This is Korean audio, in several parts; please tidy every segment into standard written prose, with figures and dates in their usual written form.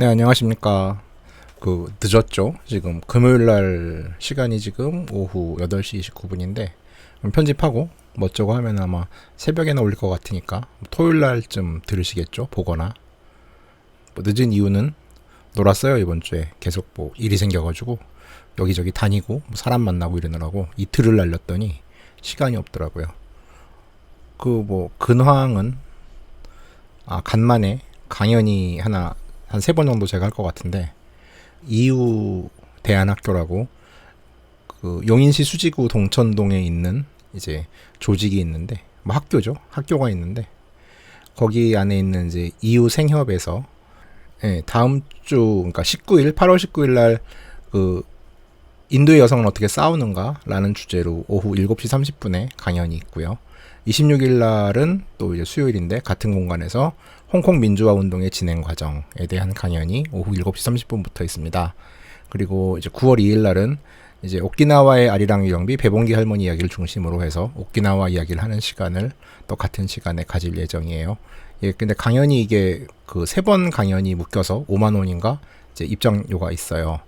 네, 안녕하십니까. 늦었죠? 지금 금요일 날 시간이 지금 오후 8시 29분인데, 편집하고 뭐 어쩌고 하면 아마 새벽에나 올릴 것 같으니까, 토요일 날쯤 들으시겠죠? 보거나. 뭐 늦은 이유는 놀았어요, 이번 주에. 계속 뭐 일이 생겨가지고, 여기저기 다니고, 뭐 사람 만나고 이러느라고 이틀을 날렸더니 시간이 없더라고요. 근황은, 간만에 강연이 하나, 한 3번 정도 제가 할 것 같은데, 이유 대안학교라고 용인시 수지구 동천동에 있는 이제 조직이 있는데, 뭐 학교죠. 학교가 있는데, 거기 안에 있는 이제 이유 생협에서 다음 주, 그러니까 19일, 8월 19일 날 인도의 여성은 어떻게 싸우는가라는 주제로 오후 7시 30분에 강연이 있고요. 26일 날은 또 이제 수요일인데 같은 공간에서 홍콩 민주화 운동의 진행 과정에 대한 강연이 오후 7시 30분부터 있습니다. 그리고 이제 9월 2일 날은 이제 오키나와의 아리랑 유영비 배봉기 할머니 이야기를 중심으로 해서 오키나와 이야기를 하는 시간을 또 같은 시간에 가질 예정이에요. 근데 강연이 이게 3번 강연이 묶여서 5만 원인가 이제 입장료가 있어요.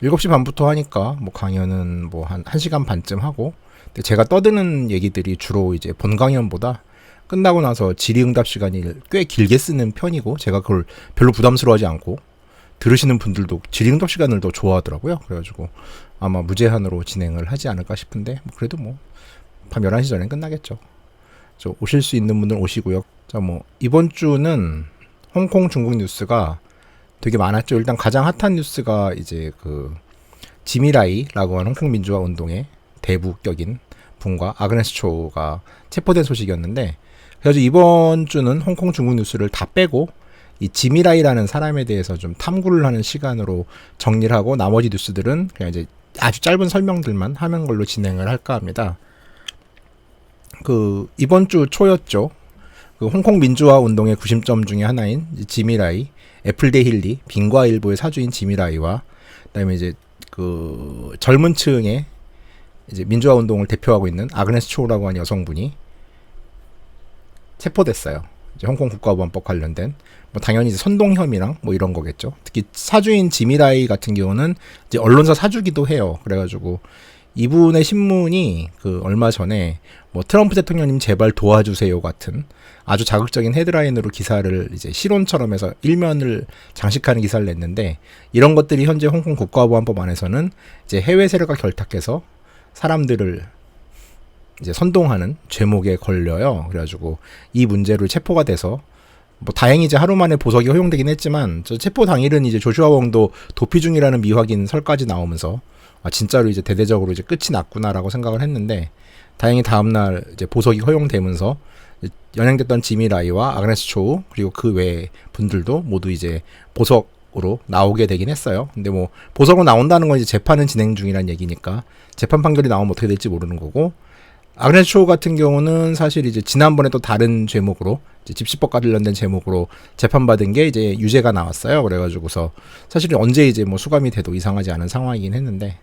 7시 반부터 하니까 뭐 강연은 뭐 한 1시간 반쯤 하고, 근데 제가 떠드는 얘기들이 주로 이제 본 강연보다 끝나고 나서 질의응답 시간이 꽤 길게 쓰는 편이고, 제가 그걸 별로 부담스러워하지 않고 들으시는 분들도 질의응답 시간을 더 좋아하더라고요. 그래가지고 아마 무제한으로 진행을 하지 않을까 싶은데, 그래도 뭐 밤 11시 전에 끝나겠죠. 오실 수 있는 분들 오시고요. 이번 주는 홍콩 중국 뉴스가 되게 많았죠. 일단 가장 핫한 뉴스가 이제 지미라이라고 하는 홍콩 민주화 운동의 대부격인 분과 아그네스 초가 체포된 소식이었는데, 그래서 이번 주는 홍콩 중국 뉴스를 다 빼고 이 지미라이라는 사람에 대해서 좀 탐구를 하는 시간으로 정리를 하고, 나머지 뉴스들은 그냥 이제 아주 짧은 설명들만 하는 걸로 진행을 할까 합니다. 이번 주 초였죠. 홍콩 민주화 운동의 구심점 중에 하나인 지미라이, 애플데일리, 빙과일보의 사주인 지미라이와, 그다음에 이제 젊은 층의 이제 민주화 운동을 대표하고 있는 아그네스 초라고 하는 여성분이 체포됐어요. 이제 홍콩 국가보안법 관련된, 뭐 당연히 이제 선동 혐의랑 뭐 이런 거겠죠. 특히 사주인 지미라이 같은 경우는 이제 언론사 사주기도 해요. 그래가지고 이분의 신문이 얼마 전에 뭐 트럼프 대통령님 제발 도와주세요 같은 아주 자극적인 헤드라인으로 기사를 이제 실론처럼 해서 일면을 장식하는 기사를 냈는데, 이런 것들이 현재 홍콩 국가보안법 안에서는 이제 해외 세력과 결탁해서 사람들을 이제 선동하는 죄목에 걸려요. 그래가지고 이 문제로 체포가 돼서, 뭐 다행히 이제 하루 만에 보석이 허용되긴 했지만, 저 체포 당일은 이제 조슈아 웡도 도피 중이라는 미확인 설까지 나오면서 진짜로 이제 대대적으로 이제 끝이 났구나라고 생각을 했는데, 다행히 다음날 이제 보석이 허용되면서 연행됐던 지미라이와 아그네스 초 그리고 그 외의 분들도 모두 이제 보석으로 나오게 되긴 했어요. 근데 뭐 보석으로 나온다는 건 이제 재판은 진행 중이란 얘기니까 재판 판결이 나오면 어떻게 될지 모르는 거고, 아그네스 초 같은 경우는 사실 이제 지난번에 또 다른 제목으로 이제 집시법과 관련된 제목으로 재판받은 게 이제 유죄가 나왔어요. 그래가지고서 사실 언제 이제 뭐 수감이 돼도 이상하지 않은 상황이긴 했는데,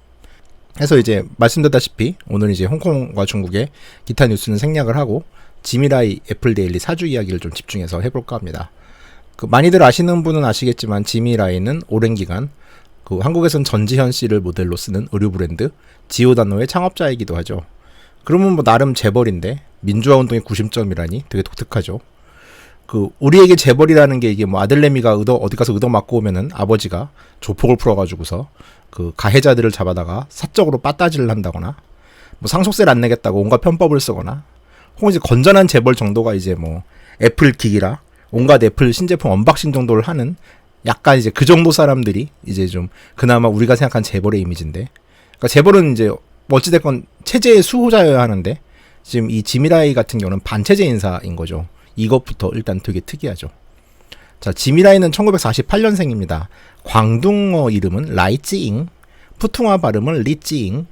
해서 이제 말씀드렸다시피 오늘 이제 홍콩과 중국의 기타 뉴스는 생략을 하고 지미라이 애플데일리 사주 이야기를 좀 집중해서 해볼까 합니다. 많이들 아시는 분은 아시겠지만 지미라이는 오랜 기간 한국에선 전지현 씨를 모델로 쓰는 의류 브랜드 지오다노의 창업자이기도 하죠. 그러면 뭐 나름 재벌인데 민주화 운동의 구심점이라니 되게 독특하죠. 우리에게 재벌이라는 게 이게 뭐 아들내미가 어디 가서 얻어맞고 오면은 아버지가 조폭을 풀어가지고서 가해자들을 잡아다가 사적으로 빠따지를 한다거나, 뭐 상속세를 안 내겠다고 온갖 편법을 쓰거나, 혹은 이제 건전한 재벌 정도가 이제 뭐 애플 기기라 온갖 애플 신제품 언박싱 정도를 하는 약간 이제 그 정도 사람들이 이제 좀 그나마 우리가 생각한 재벌의 이미지인데, 그러니까 재벌은 이제 어찌됐건 체제의 수호자여야 하는데, 지금 이 지미라이 같은 경우는 반체제 인사인 거죠. 이것부터 일단 되게 특이하죠. 자, 지미라이는 1948년생입니다. 광둥어 이름은 라이찌잉, 푸퉁화 발음은 리찌잉,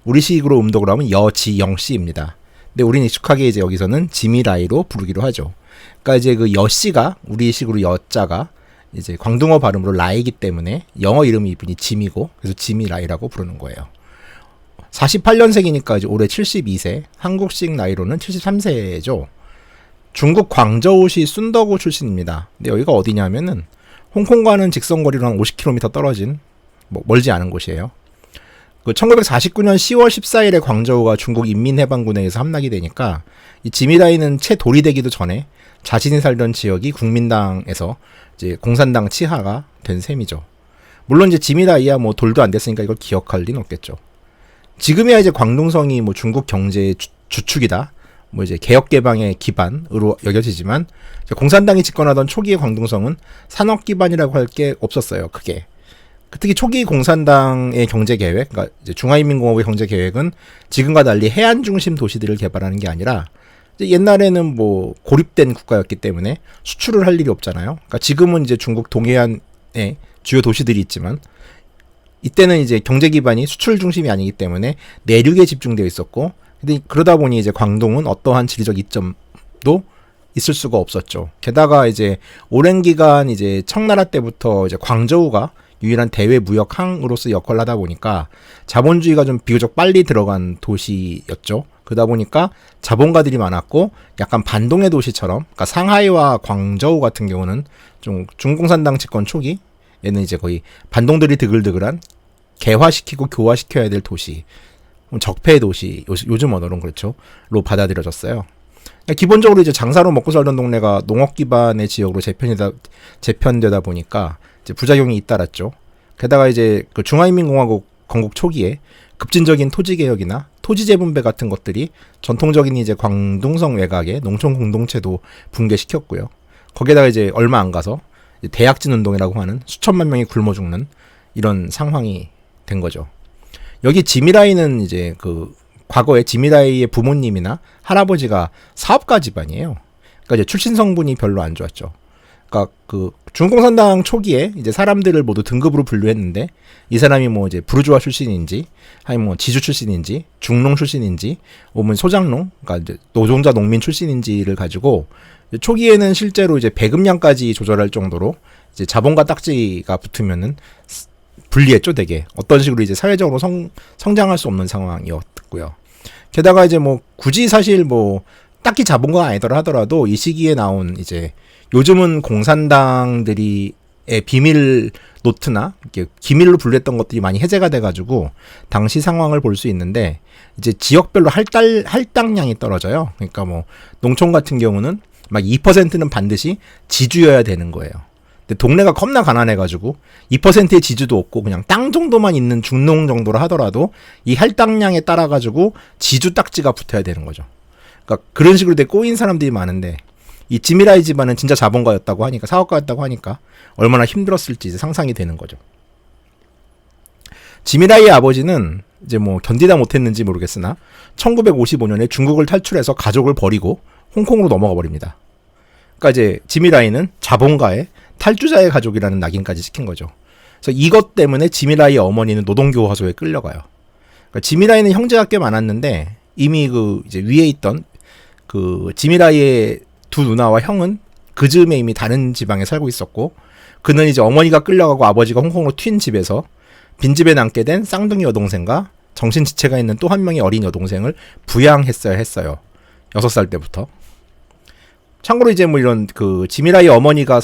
우리식으로 음독을 하면 여지영씨입니다. 근데 우리는 익숙하게 이제 여기서는 지미라이로 부르기로 하죠. 그러니까 이제 여씨가 우리식으로 여자가 이제 광둥어 발음으로 라이기 때문에 영어 이름이 이분이 짐이고, 그래서 지미라이라고 부르는 거예요. 48년생이니까 이제 올해 72세, 한국식 나이로는 73세죠. 중국 광저우시 순더구 출신입니다. 근데 여기가 어디냐면은 홍콩과는 직선거리로 한 50km 떨어진 뭐 멀지 않은 곳이에요. 그 1949년 10월 14일에 광저우가 중국 인민해방군에 의해서 함락이 되니까 이 지미라이는 채 돌이 되기도 전에 자신이 살던 지역이 국민당에서 이제 공산당 치하가 된 셈이죠. 물론 이제 지미라이야 뭐 돌도 안 됐으니까 이걸 기억할 리는 없겠죠. 지금이야 이제 광둥성이 뭐 중국 경제의 주축이다, 뭐 이제 개혁 개방의 기반으로 여겨지지만 공산당이 집권하던 초기의 광둥성은 산업 기반이라고 할 게 없었어요. 크게. 특히 초기 공산당의 경제 계획, 그러니까 이제 중화인민공화국의 경제 계획은 지금과 달리 해안 중심 도시들을 개발하는 게 아니라 이제 옛날에는 뭐 고립된 국가였기 때문에 수출을 할 일이 없잖아요. 그러니까 지금은 이제 중국 동해안에 주요 도시들이 있지만 이때는 이제 경제 기반이 수출 중심이 아니기 때문에 내륙에 집중되어 있었고, 근데 그러다 보니 이제 광동은 어떠한 지리적 이점도 있을 수가 없었죠. 게다가 이제 오랜 기간 이제 청나라 때부터 이제 광저우가 유일한 대외 무역항으로서 역할을 하다 보니까 자본주의가 좀 비교적 빨리 들어간 도시였죠. 그러다 보니까 자본가들이 많았고 약간 반동의 도시처럼, 그러니까 상하이와 광저우 같은 경우는 좀 중공산당 집권 초기 얘는 이제 거의 반동들이 드글드글한 개화시키고 교화시켜야 될 도시, 적폐 도시, 요즘 언어로는 그렇죠,로 받아들여졌어요. 기본적으로 이제 장사로 먹고 살던 동네가 농업 기반의 지역으로 재편되다 보니까 이제 부작용이 잇따랐죠. 게다가 이제 그 중화인민공화국 건국 초기에 급진적인 토지 개혁이나 토지 재분배 같은 것들이 전통적인 이제 광둥성 외곽의 농촌 공동체도 붕괴시켰고요. 거기에다가 이제 얼마 안 가서 대약진 운동이라고 하는 수천만 명이 굶어 죽는 이런 상황이 된 거죠. 여기 지미라이는 이제 그 과거에 지미라이의 부모님이나 할아버지가 사업가 집안이에요. 그러니까 이제 출신 성분이 별로 안 좋았죠. 그러니까 그 중공산당 초기에 이제 사람들을 모두 등급으로 분류했는데 이 사람이 뭐 이제 부르주아 출신인지, 아니면 뭐 지주 출신인지, 중농 출신인지, 오면 소장농, 그러니까 이제 노동자 농민 출신인지를 가지고 초기에는 실제로 이제 배급량까지 조절할 정도로 이제 자본가 딱지가 붙으면은 불리했죠, 되게. 어떤 식으로 이제 사회적으로 성장할 수 없는 상황이었고요. 게다가 이제 뭐 굳이 사실 뭐 딱히 자본가가 아니더라 하더라도 이 시기에 나온 이제 요즘은 공산당들이 비밀 노트나 이렇게 기밀로 분류했던 것들이 많이 해제가 돼가지고 당시 상황을 볼 수 있는데 이제 지역별로 할당량이 떨어져요. 그러니까 뭐 농촌 같은 경우는 막 2%는 반드시 지주여야 되는 거예요. 근데 동네가 겁나 가난해가지고 2%의 지주도 없고 그냥 땅 정도만 있는 중농 정도로 하더라도 이 할당량에 따라가지고 지주 딱지가 붙어야 되는 거죠. 그러니까 그런 식으로 돼 꼬인 사람들이 많은데 이 지미라이 집안은 진짜 자본가였다고 하니까, 사업가였다고 하니까 얼마나 힘들었을지 이제 상상이 되는 거죠. 지미라이의 아버지는 이제 뭐 견디다 못했는지 모르겠으나 1955년에 중국을 탈출해서 가족을 버리고 홍콩으로 넘어가 버립니다. 그러니까 이제 지미라이는 자본가의 탈주자의 가족이라는 낙인까지 시킨 거죠. 그래서 이것 때문에 지미라이의 어머니는 노동교화소에 끌려가요. 그러니까 지미라이는 형제가 꽤 많았는데 이미 그 이제 위에 있던 그 지미라이의 두 누나와 형은 그 즈음에 이미 다른 지방에 살고 있었고, 그는 이제 어머니가 끌려가고 아버지가 홍콩으로 튄 집에서 빈집에 남게 된 쌍둥이 여동생과 정신지체가 있는 또 한 명의 어린 여동생을 부양했어야 했어요. 6살 때부터. 참고로 이제 뭐 이런 그 지미라이 어머니가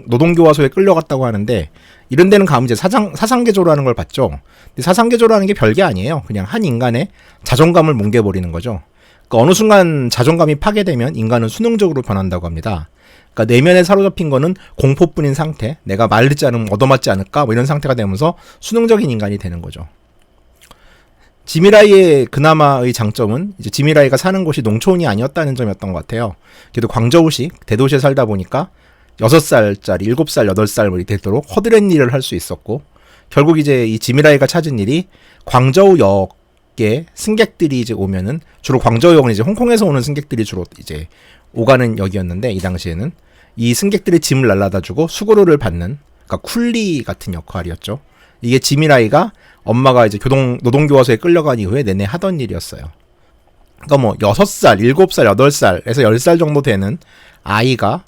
노동교화소에 끌려갔다고 하는데 이런 데는 가면 이제 사상개조라는 걸 봤죠. 근데 사상개조라는 게 별게 아니에요. 그냥 한 인간의 자존감을 뭉개버리는 거죠. 그러니까 어느 순간 자존감이 파괴되면 인간은 수능적으로 변한다고 합니다. 그러니까 내면에 사로잡힌 거는 공포뿐인 상태, 내가 말 듣지 않으면 얻어맞지 않을까 뭐 이런 상태가 되면서 수능적인 인간이 되는 거죠. 지미라이의 그나마의 장점은 이제 지미라이가 사는 곳이 농촌이 아니었다는 점이었던 것 같아요. 그래도 광저우식 대도시에 살다 보니까 6살짜리, 7살, 8살 뭐 이렇게 되도록 허드렛 일을 할 수 있었고, 결국 이제 이 지미라이가 찾은 일이 광저우역에 승객들이 이제 오면은, 주로 광저우역은 이제 홍콩에서 오는 승객들이 주로 이제 오가는 역이었는데, 이 당시에는 이 승객들의 짐을 날라다 주고 수고료를 받는, 그러니까 쿨리 같은 역할이었죠. 이게 지미라이가 엄마가 이제 노동교화소에 끌려간 이후에 내내 하던 일이었어요. 그러니까 뭐 6살, 7살, 8살에서 10살 정도 되는 아이가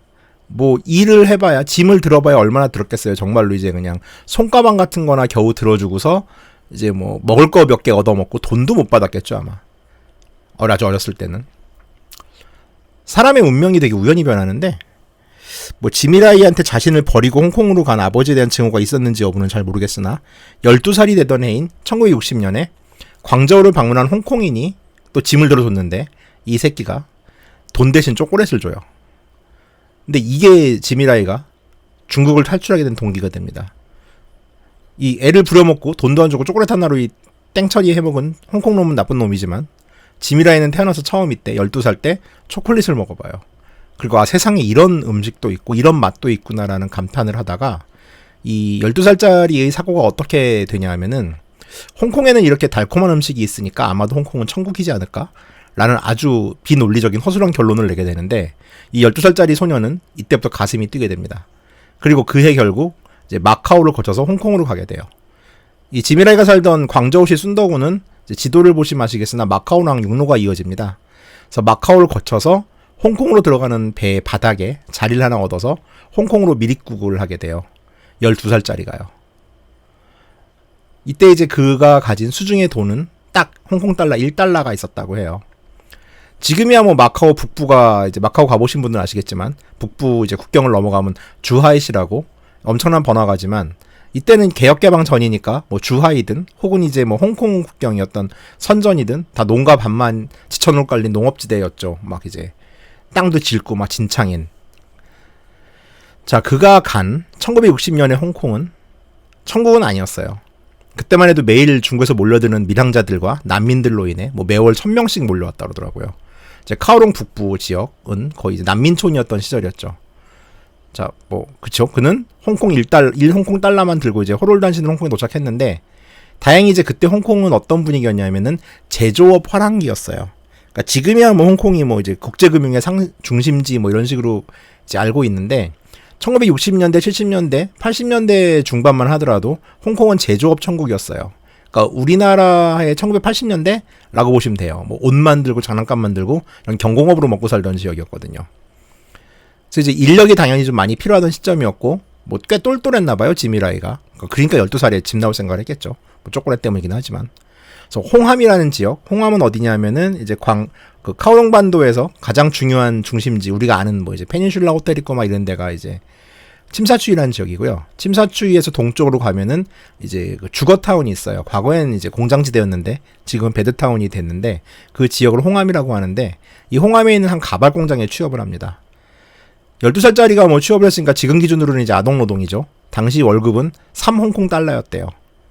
뭐 일을 해봐야, 짐을 들어봐야 얼마나 들었겠어요. 정말로 이제 그냥 손가방 같은 거나 겨우 들어주고서 이제 뭐 먹을 거 몇 개 얻어먹고 돈도 못 받았겠죠, 아마. 아주 어렸을 때는. 사람의 운명이 되게 우연히 변하는데, 뭐 지미라이한테 자신을 버리고 홍콩으로 간 아버지에 대한 증오가 있었는지 여부는 잘 모르겠으나 12살이 되던 해인 1960년에 광저우를 방문한 홍콩인이 또 짐을 들어줬는데 이 새끼가 돈 대신 초콜릿을 줘요. 근데 이게 지미라이가 중국을 탈출하게 된 동기가 됩니다. 이 애를 부려먹고 돈도 안 주고 초콜릿 하나로 이 땡처리 해먹은 홍콩 놈은 나쁜 놈이지만 지미라이는 태어나서 처음 이때 12살 때 초콜릿을 먹어봐요. 그리고 아 세상에 이런 음식도 있고 이런 맛도 있구나라는 감탄을 하다가 이 12살짜리의 사고가 어떻게 되냐 하면은 홍콩에는 이렇게 달콤한 음식이 있으니까 아마도 홍콩은 천국이지 않을까? 라는 아주 비논리적인 허술한 결론을 내게 되는데 이 12살짜리 소녀는 이때부터 가슴이 뛰게 됩니다. 그리고 그해 결국 이제 마카오를 거쳐서 홍콩으로 가게 돼요. 이 지미라이가 살던 광저우시 순더구는 지도를 보시면 아시겠으나 마카오랑 육로가 이어집니다. 그래서 마카오를 거쳐서 홍콩으로 들어가는 배 바닥에 자리를 하나 얻어서 홍콩으로 미립국을 하게 돼요. 12살짜리가요. 이때 이제 그가 가진 수중의 돈은 딱 홍콩 달러 1달러가 있었다고 해요. 지금이야 뭐 마카오 북부가 이제 마카오 가보신 분들은 아시겠지만 북부 이제 국경을 넘어가면 주하이시라고 엄청난 번화가지만 이때는 개혁개방 전이니까 뭐 주하이든 혹은 이제 뭐 홍콩 국경이었던 선전이든 다 농가 반만 지천으로 깔린 농업지대였죠. 막 이제 땅도 질고 막 진창인. 자, 그가 간 1960년의 홍콩은 천국은 아니었어요. 그때만 해도 매일 중국에서 몰려드는 밀항자들과 난민들로 인해 뭐 매월 1000명씩 몰려왔다 그러더라고요. 이제 카오롱 북부 지역은 거의 이제 난민촌이었던 시절이었죠. 자, 뭐 그쵸? 그는 홍콩 1홍콩 달러만 들고 이제 호롤단신으로 홍콩에 도착했는데 다행히 이제 그때 홍콩은 어떤 분위기였냐면은 제조업 화랑기였어요. 그러니까 지금이야 뭐 홍콩이 뭐 이제 국제금융의 중심지 뭐 이런 식으로 이제 알고 있는데 1960년대, 70년대, 80년대 중반만 하더라도 홍콩은 제조업 천국이었어요. 그러니까 우리나라의 1980년대라고 보시면 돼요. 뭐 옷 만들고 장난감 만들고 이런 경공업으로 먹고 살던 지역이었거든요. 그래서 이제 인력이 당연히 좀 많이 필요하던 시점이었고 뭐 꽤 똘똘했나 봐요, 지미라이가. 그러니까 12살에 집 나올 생각을 했겠죠. 뭐 초콜릿 때문이긴 하지만. 그래서 홍함이라는 지역, 홍함은 어디냐면은 이제 그 카오롱 반도에서 가장 중요한 중심지, 우리가 아는 뭐 이제 페닌슐라 호텔 있고 막 이런 데가 이제 침사추이라는 지역이고요. 침사추이에서 동쪽으로 가면은 이제 그 주거타운이 있어요. 과거에는 이제 공장지대였는데 지금은 베드타운이 됐는데 그 지역을 홍함이라고 하는데 이 홍함에 있는 한 가발 공장에 취업을 합니다. 12살짜리가 뭐 취업을 했으니까 지금 기준으로는 이제 아동노동이죠. 당시 월급은 3홍콩 달러였대요.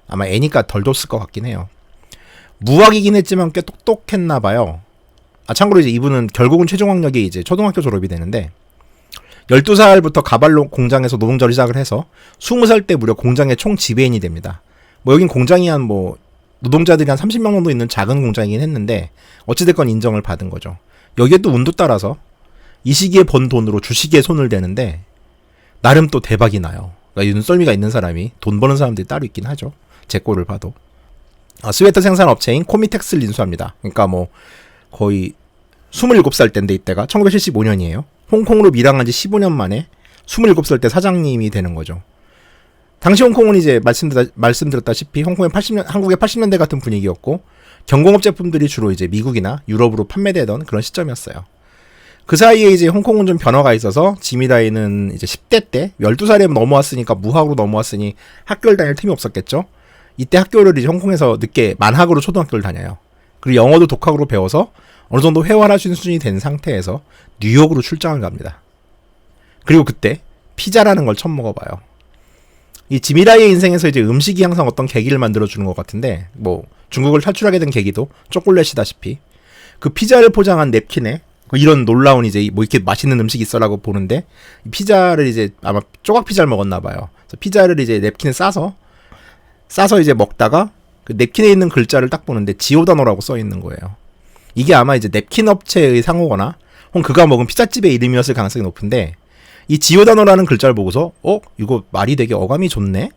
아마 애니까 덜 줬을 것 같긴 해요. 무학이긴 했지만 꽤 똑똑했나 봐요. 아, 참고로 이제 이분은 결국은 최종 학력이 이제 초등학교 졸업이 되는데 12살부터 가발로 공장에서 노동자를 시작을 해서 20살 때 무려 공장의 총 지배인이 됩니다. 뭐 여긴 공장이 한 뭐 노동자들이 한 30명 정도 있는 작은 공장이긴 했는데 어찌됐건 인정을 받은 거죠. 여기에 또 운도 따라서 이 시기에 번 돈으로 주식에 손을 대는데 나름 또 대박이 나요. 그러니까 눈썰미가 있는 사람이 돈 버는 사람들이 따로 있긴 하죠. 제 꼴을 봐도. 스웨터 생산 업체인 코미텍스를 인수합니다. 그러니까 뭐 거의 27살 때인데 이때가 1975년이에요. 홍콩으로 밀항한 지 15년 만에 27살 때 사장님이 되는 거죠. 당시 홍콩은 이제 말씀드렸다시피 홍콩의 80년, 한국의 80년대 같은 분위기였고 경공업 제품들이 주로 이제 미국이나 유럽으로 판매되던 그런 시점이었어요. 그 사이에 이제 홍콩은 좀 변화가 있어서 지미라이는 이제 10대 때 12살에 넘어왔으니까 무학으로 넘어왔으니 학교를 다닐 틈이 없었겠죠. 이때 학교를 이제 홍콩에서 늦게 만학으로 초등학교를 다녀요. 그리고 영어도 독학으로 배워서 어느 정도 회화할 수 있는 수준이 된 상태에서 뉴욕으로 출장을 갑니다. 그리고 그때 피자라는 걸 처음 먹어봐요. 이 지미라이의 인생에서 이제 음식이 항상 어떤 계기를 만들어주는 것 같은데 뭐 중국을 탈출하게 된 계기도 초콜릿이다시피 그 피자를 포장한 냅킨에 이런 놀라운 이제 뭐 이렇게 맛있는 음식이 있어라고 보는데 피자를 이제 아마 조각 피자를 먹었나 봐요. 그래서 피자를 이제 냅킨에 싸서 이제 먹다가 그 냅킨에 있는 글자를 딱 보는데 지오다노라고 써 있는 거예요. 이게 아마 이제 냅킨 업체의 상호거나 혹은 그가 먹은 피자집의 이름이었을 가능성이 높은데 이 지오다노라는 글자를 보고서 이거 말이 되게 어감이 좋네?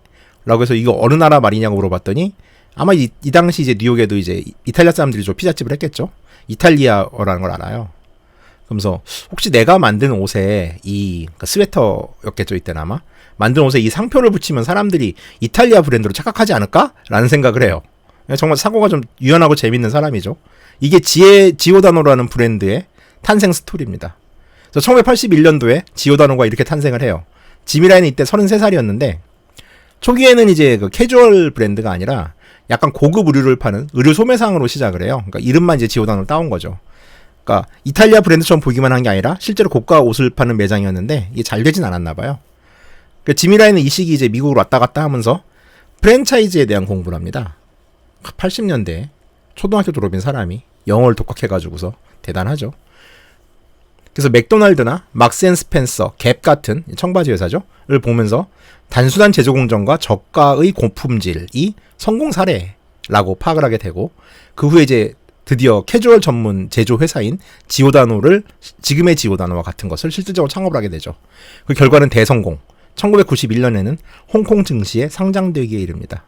라고 해서 이거 어느 나라 말이냐고 물어봤더니 아마 이 당시 이제 뉴욕에도 이제 이탈리아 사람들이 좀 피자집을 했겠죠? 이탈리아어라는 걸 알아요. 그러면서 혹시 내가 만든 옷에 그러니까 스웨터였겠죠 이때는 아마 만든 옷에 이 상표를 붙이면 사람들이 이탈리아 브랜드로 착각하지 않을까? 라는 생각을 해요. 정말 사고가 좀 유연하고 재밌는 사람이죠. 이게 지오다노라는 브랜드의 탄생 스토리입니다. 그래서 1981년도에 지오다노가 이렇게 탄생을 해요. 지미라이는 이때 33살이었는데 초기에는 이제 그 캐주얼 브랜드가 아니라 약간 고급 의류를 파는 의류 소매상으로 시작을 해요. 그러니까 이름만 이제 지오다노를 따온 거죠. 그러니까 이탈리아 브랜드처럼 보기만 한 게 아니라 실제로 고가 옷을 파는 매장이었는데 이게 잘 되진 않았나 봐요. 그러니까 지미라이는 이 시기 이제 미국으로 왔다 갔다 하면서 프랜차이즈에 대한 공부를 합니다. 80년대에 초등학교 졸업인 사람이 영어를 독학해가지고서 대단하죠. 그래서 맥도날드나 막스앤스펜서, 갭 같은 청바지 회사죠,를 보면서 단순한 제조 공정과 저가의 고품질이 성공 사례라고 파악을 하게 되고 그 후에 이제 드디어 캐주얼 전문 제조 회사인 지오다노를 지금의 지오다노와 같은 것을 실질적으로 창업을 하게 되죠. 그 결과는 대성공. 1991년에는 홍콩 증시에 상장되기에 이릅니다.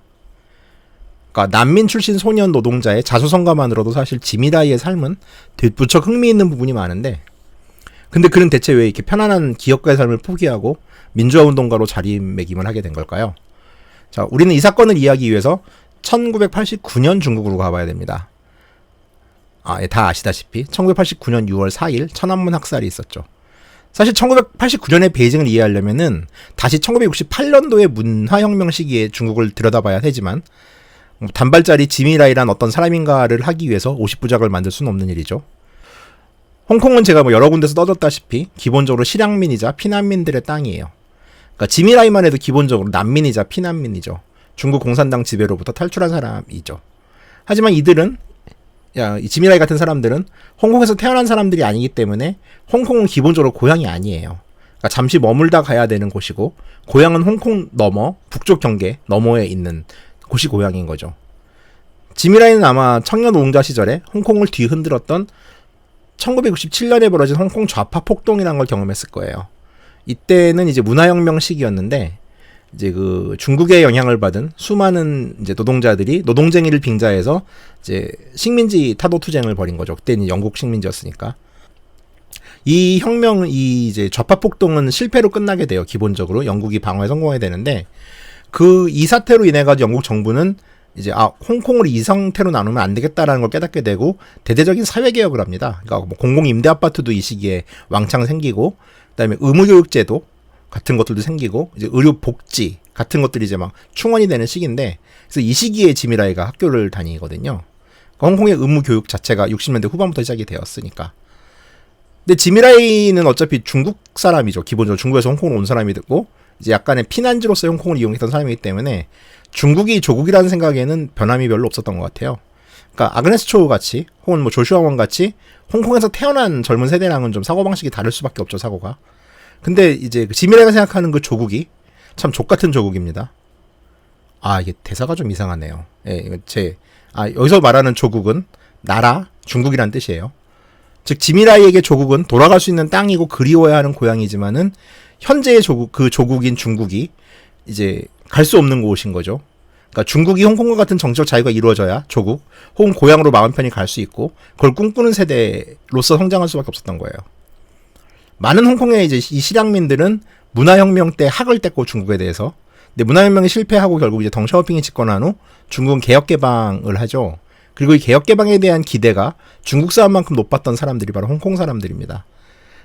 그러니까 난민 출신 소년 노동자의 자수성가만으로도 사실 지미라이의 삶은 무척 흥미있는 부분이 많은데 근데 그는 대체 왜 이렇게 편안한 기업가의 삶을 포기하고 민주화 운동가로 자리매김을 하게 된 걸까요? 자, 우리는 이 사건을 이해하기 위해서 1989년 중국으로 가봐야 됩니다. 다 아시다시피 1989년 6월 4일 천안문 학살이 있었죠. 사실 1989년의 베이징을 이해하려면은 다시 1968년도의 문화혁명 시기에 중국을 들여다봐야 되지만 단발짜리 지미라이란 어떤 사람인가를 하기 위해서 50부작을 만들 수는 없는 일이죠. 홍콩은 제가 여러 군데서 떠졌다시피 기본적으로 실향민이자 피난민들의 땅이에요. 그러니까 지미라이만 해도 기본적으로 난민이자 피난민이죠. 중국 공산당 지배로부터 탈출한 사람이죠. 하지만 이들은 이 지미라이 같은 사람들은 홍콩에서 태어난 사람들이 아니기 때문에 홍콩은 기본적으로 고향이 아니에요. 그러니까 잠시 머물다 가야 되는 곳이고 고향은 홍콩 넘어 북쪽 경계 너머에 있는 곳이 고향인 거죠. 지미라이는 아마 청년 노동자 시절에 홍콩을 뒤흔들었던 1967년에 벌어진 홍콩 좌파 폭동이라는 걸 경험했을 거예요. 이때는 이제 문화혁명 시기였는데 이제 그 중국의 영향을 받은 수많은 이제 노동자들이 노동쟁이를 빙자해서 이제 식민지 타도 투쟁을 벌인 거죠. 그때는 영국 식민지였으니까. 이 혁명은 이제 좌파 폭동은 실패로 끝나게 돼요. 기본적으로 영국이 방어에 성공해야 되는데 이 사태로 인해 가지고 영국 정부는 이제 홍콩을 이 상태로 나누면 안 되겠다라는 걸 깨닫게 되고 대대적인 사회 개혁을 합니다. 그러니까 공공 임대 아파트도 이 시기에 왕창 생기고 그다음에 의무교육제도 같은 것들도 생기고 이제 의료 복지 같은 것들이 이제 막 충원이 되는 시기인데 그래서 이 시기에 지미라이가 학교를 다니거든요. 그러니까 홍콩의 의무교육 자체가 60년대 후반부터 시작이 되었으니까. 근데 지미라이는 어차피 중국 사람이죠. 기본적으로 중국에서 홍콩으로 온 사람이 됐고 이제 약간의 피난지로서 홍콩을 이용했던 사람이기 때문에 중국이 조국이라는 생각에는 변함이 별로 없었던 것 같아요. 그러니까 아그네스 초 같이 혹은 조슈아 원 같이 홍콩에서 태어난 젊은 세대랑은 좀 사고방식이 다를 수밖에 없죠. 사고가. 근데 이제 지미라이가 생각하는 그 조국이 참 족같은 조국입니다. 이게 대사가 좀 이상하네요. 여기서 말하는 조국은 나라, 중국이란 뜻이에요. 즉 지미라이에게 조국은 돌아갈 수 있는 땅이고 그리워야 하는 고향이지만은 현재의 그 조국인 중국이 이제 갈 수 없는 곳인 거죠. 그러니까 중국이 홍콩과 같은 정치적 자유가 이루어져야 조국 혹은 고향으로 마음 편히 갈 수 있고 그걸 꿈꾸는 세대로서 성장할 수밖에 없었던 거예요. 많은 홍콩의 이제 이 실향민들은 문화혁명 때 학을 뗐고 중국에 대해서. 근데 문화혁명이 실패하고 결국 이제 덩샤오핑이 집권한 후 중국은 개혁개방을 하죠. 그리고 이 개혁개방에 대한 기대가 중국 사람만큼 높았던 사람들이 바로 홍콩 사람들입니다.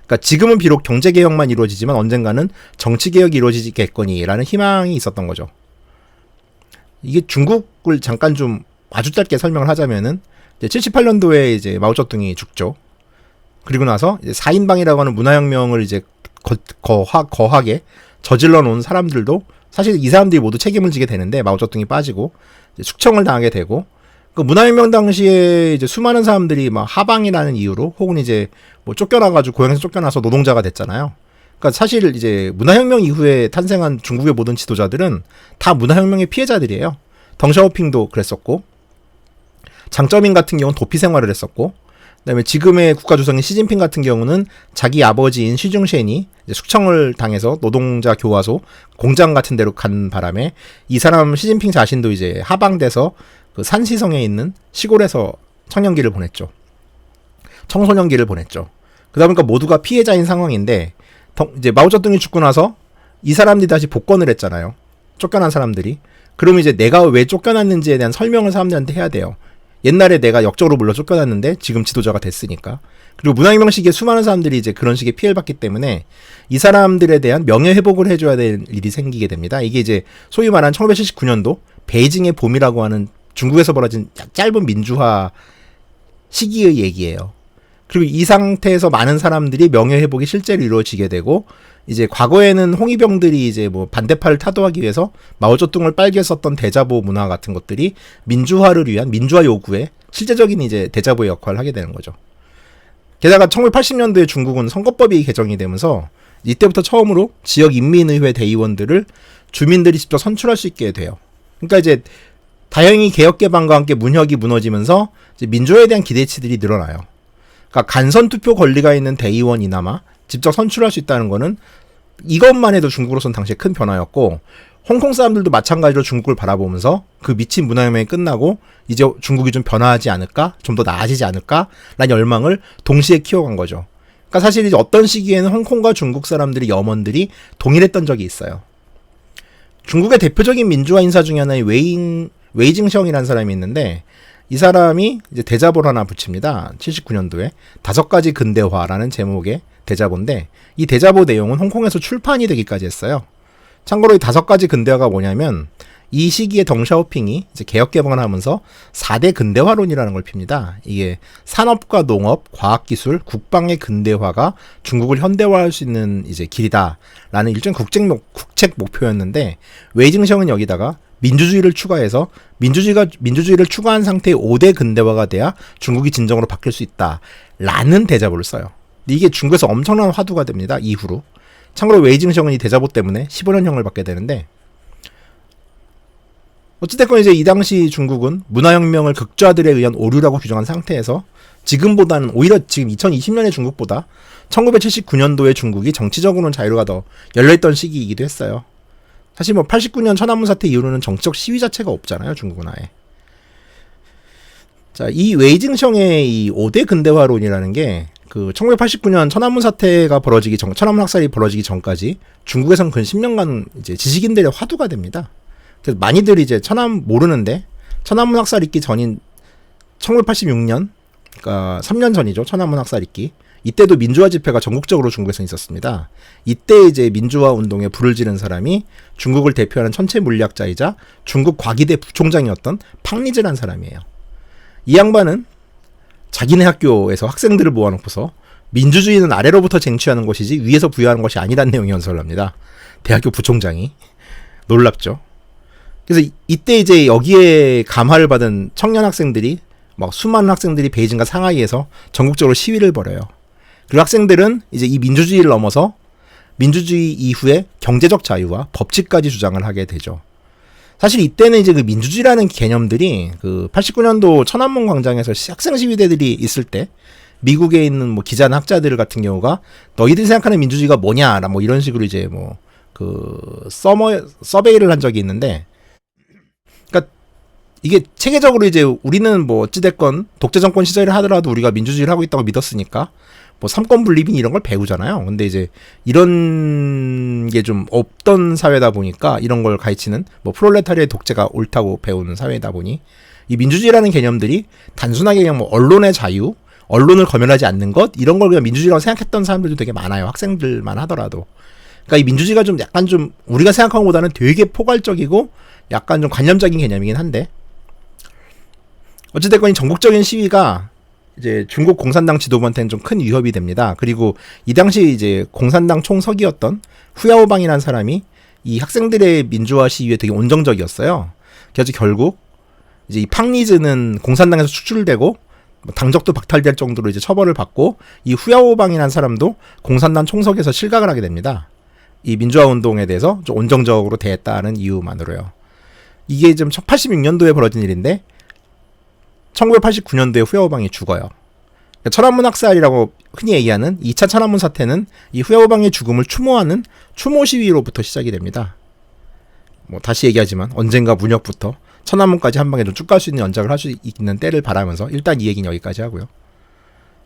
그러니까 지금은 비록 경제개혁만 이루어지지만 언젠가는 정치개혁이 이루어지겠거니라는 희망이 있었던 거죠. 이게 중국을 잠깐 좀 아주 짧게 설명을 하자면은 이제 78년도에 이제 마오쩌둥이 죽죠. 그리고 나서 이제 4인방이라고 하는 문화혁명을 이제 거하게 저질러 놓은 사람들도 사실 이 사람들이 모두 책임을 지게 되는데 마오쩌둥이 빠지고 이제 숙청을 당하게 되고 그 문화혁명 당시에 이제 수많은 사람들이 막 하방이라는 이유로 혹은 이제 뭐 쫓겨나가지고 고향에서 쫓겨나서 노동자가 됐잖아요. 그러니까 사실 이제 문화혁명 이후에 탄생한 중국의 모든 지도자들은 다 문화혁명의 피해자들이에요. 덩샤오핑도 그랬었고 장쩌민 같은 경우는 도피 생활을 했었고 그다음에 지금의 국가주석인 시진핑 같은 경우는 자기 아버지인 시중셴이 숙청을 당해서 노동자 교화소 공장 같은 데로 간 바람에 이 사람 시진핑 자신도 이제 하방돼서 그 산시성에 있는 시골에서 청년기를 보냈죠. 청소년기를 보냈죠. 그러다 보니까 모두가 피해자인 상황인데 이제 마오쩌둥이 죽고 나서 이 사람들이 다시 복권을 했잖아요. 쫓겨난 사람들이. 그러면 이제 내가 왜 쫓겨났는지에 대한 설명을 사람들한테 해야 돼요. 옛날에 내가 역적으로 물러 쫓겨났는데 지금 지도자가 됐으니까. 그리고 문화혁명 시기에 수많은 사람들이 이제 그런 식의 피해를 받기 때문에 이 사람들에 대한 명예회복을 해줘야 될 일이 생기게 됩니다. 이게 이제 소위 말하는 1979년도 베이징의 봄이라고 하는 중국에서 벌어진 짧은 민주화 시기의 얘기예요. 그리고 이 상태에서 많은 사람들이 명예회복이 실제로 이루어지게 되고, 이제 과거에는 홍위병들이 이제 뭐 반대파를 타도하기 위해서 마오쩌둥을 빨개 썼던 대자보 문화 같은 것들이 민주화를 위한 민주화 요구에 실제적인 이제 대자보의 역할을 하게 되는 거죠. 게다가 1980년도에 중국은 선거법이 개정이 되면서 이때부터 처음으로 지역 인민의회 대의원들을 주민들이 직접 선출할 수 있게 돼요. 그러니까 이제 다행히 개혁개방과 함께 문혁이 무너지면서 이제 민주화에 대한 기대치들이 늘어나요. 그러니까 간선투표 권리가 있는 대의원이나마 직접 선출할 수 있다는 거는 이것만 해도 중국으로서는 당시에 큰 변화였고, 홍콩 사람들도 마찬가지로 중국을 바라보면서 그 미친 문화혁명이 끝나고 이제 중국이 좀 변화하지 않을까? 좀 더 나아지지 않을까? 라는 열망을 동시에 키워간 거죠. 그러니까 사실 이제 어떤 시기에는 홍콩과 중국 사람들이 염원들이 동일했던 적이 있어요. 중국의 대표적인 민주화 인사 중에 하나의 웨이징성이라는 사람이 있는데, 이 사람이 이제 대자보를 하나 붙입니다. 79년도에 5가지 근대화라는 제목의 대자보인데, 이 대자보 내용은 홍콩에서 출판이 되기까지 했어요. 참고로 이 5가지 근대화가 뭐냐면, 이 시기에 덩샤오핑이 이제 개혁 개방을 하면서 4대 근대화론이라는 걸 핍니다. 이게 산업과 농업, 과학기술, 국방의 근대화가 중국을 현대화할 수 있는 이제 길이다라는 일종의 국책 목표였는데, 웨이징성은 여기다가 민주주의를 추가해서 민주주의를 추가한 상태의 5대 근대화가 돼야 중국이 진정으로 바뀔 수 있다라는 대자보를 써요. 이게 중국에서 엄청난 화두가 됩니다. 이후로. 참고로 웨이징성은 이 대자보 때문에 15년형을 받게 되는데, 어찌됐건 이제 이 당시 중국은 문화혁명을 극좌들에 의한 오류라고 규정한 상태에서 지금보다는 오히려 지금 2020년의 중국보다 1979년도의 중국이 정치적으로는 자유가 더 열려있던 시기이기도 했어요. 사실 뭐 89년 천안문 사태 이후로는 정치적 시위 자체가 없잖아요, 중국은 아예. 자, 이 웨이징성의 이 5대 근대화론이라는 게 그 1989년 천안문 사태가 벌어지기 전, 천안문 학살이 벌어지기 전까지 중국에선 근 10년간 이제 지식인들의 화두가 됩니다. 그래서 많이들 이제 모르는데, 천안문 학살 있기 전인 1986년, 그러니까 3년 전이죠. 천안문 학살 있기. 이때도 민주화 집회가 전국적으로 중국에서 있었습니다. 이때 이제 민주화 운동에 불을 지른 사람이 중국을 대표하는 천체 물리학자이자 중국 과기대 부총장이었던 팡리즈라는 사람이에요. 이 양반은 자기네 학교에서 학생들을 모아놓고서 민주주의는 아래로부터 쟁취하는 것이지 위에서 부여하는 것이 아니라는 내용의 연설을 합니다. 대학교 부총장이. 놀랍죠. 그래서 이때 이제 여기에 감화를 받은 청년 학생들이, 막 수많은 학생들이 베이징과 상하이에서 전국적으로 시위를 벌여요. 그리고 학생들은 이제 이 민주주의를 넘어서 민주주의 이후에 경제적 자유와 법치까지 주장을 하게 되죠. 사실 이때는 이제 그 민주주의라는 개념들이 그 89년도 천안문 광장에서 학생 시위대들이 있을 때 미국에 있는 뭐 기자나 학자들 같은 경우가 너희들이 생각하는 민주주의가 뭐냐라 뭐 이런 식으로 이제 뭐 그 서베이를 한 적이 있는데, 그러니까 이게 체계적으로 이제 우리는 뭐 어찌됐건 독재 정권 시절에 하더라도 우리가 민주주의를 하고 있다고 믿었으니까 뭐 삼권 분립인 이런 걸 배우잖아요. 근데 이제 이런 게 좀 없던 사회다 보니까, 이런 걸 가르치는 뭐 프롤레타리아의 독재가 옳다고 배우는 사회다 보니 이 민주주의라는 개념들이 단순하게 그냥 뭐 언론의 자유, 언론을 검열하지 않는 것, 이런 걸 그냥 민주주의라고 생각했던 사람들도 되게 많아요. 학생들만 하더라도. 그러니까 이 민주주의가 좀 약간 좀 우리가 생각한 것보다는 되게 포괄적이고 약간 좀 관념적인 개념이긴 한데, 어찌됐건 이 전국적인 시위가 이제 중국 공산당 지도부한테는 좀 큰 위협이 됩니다. 그리고 이 당시 이제 공산당 총서기였던 후야오방이라는 사람이 이 학생들의 민주화 시위에 되게 온정적이었어요. 그래서 결국 이제 이 팡리즈는 공산당에서 추출되고 당적도 박탈될 정도로 이제 처벌을 받고, 이 후야오방이라는 사람도 공산당 총석에서 실각을 하게 됩니다. 이 민주화 운동에 대해서 좀 온정적으로 대했다는 이유만으로요. 이게 좀 86년도에 벌어진 일인데 1989년도에 후야오방이 죽어요. 천안문 학살이라고 흔히 얘기하는 2차 천안문 사태는 이 후야오방의 죽음을 추모하는 추모 시위로부터 시작이 됩니다. 뭐 다시 얘기하지만 언젠가 문혁부터 천안문까지 한 방에 좀 쭉 갈 수 있는 연작을 할 수 있는 때를 바라면서 일단 이 얘기는 여기까지 하고요.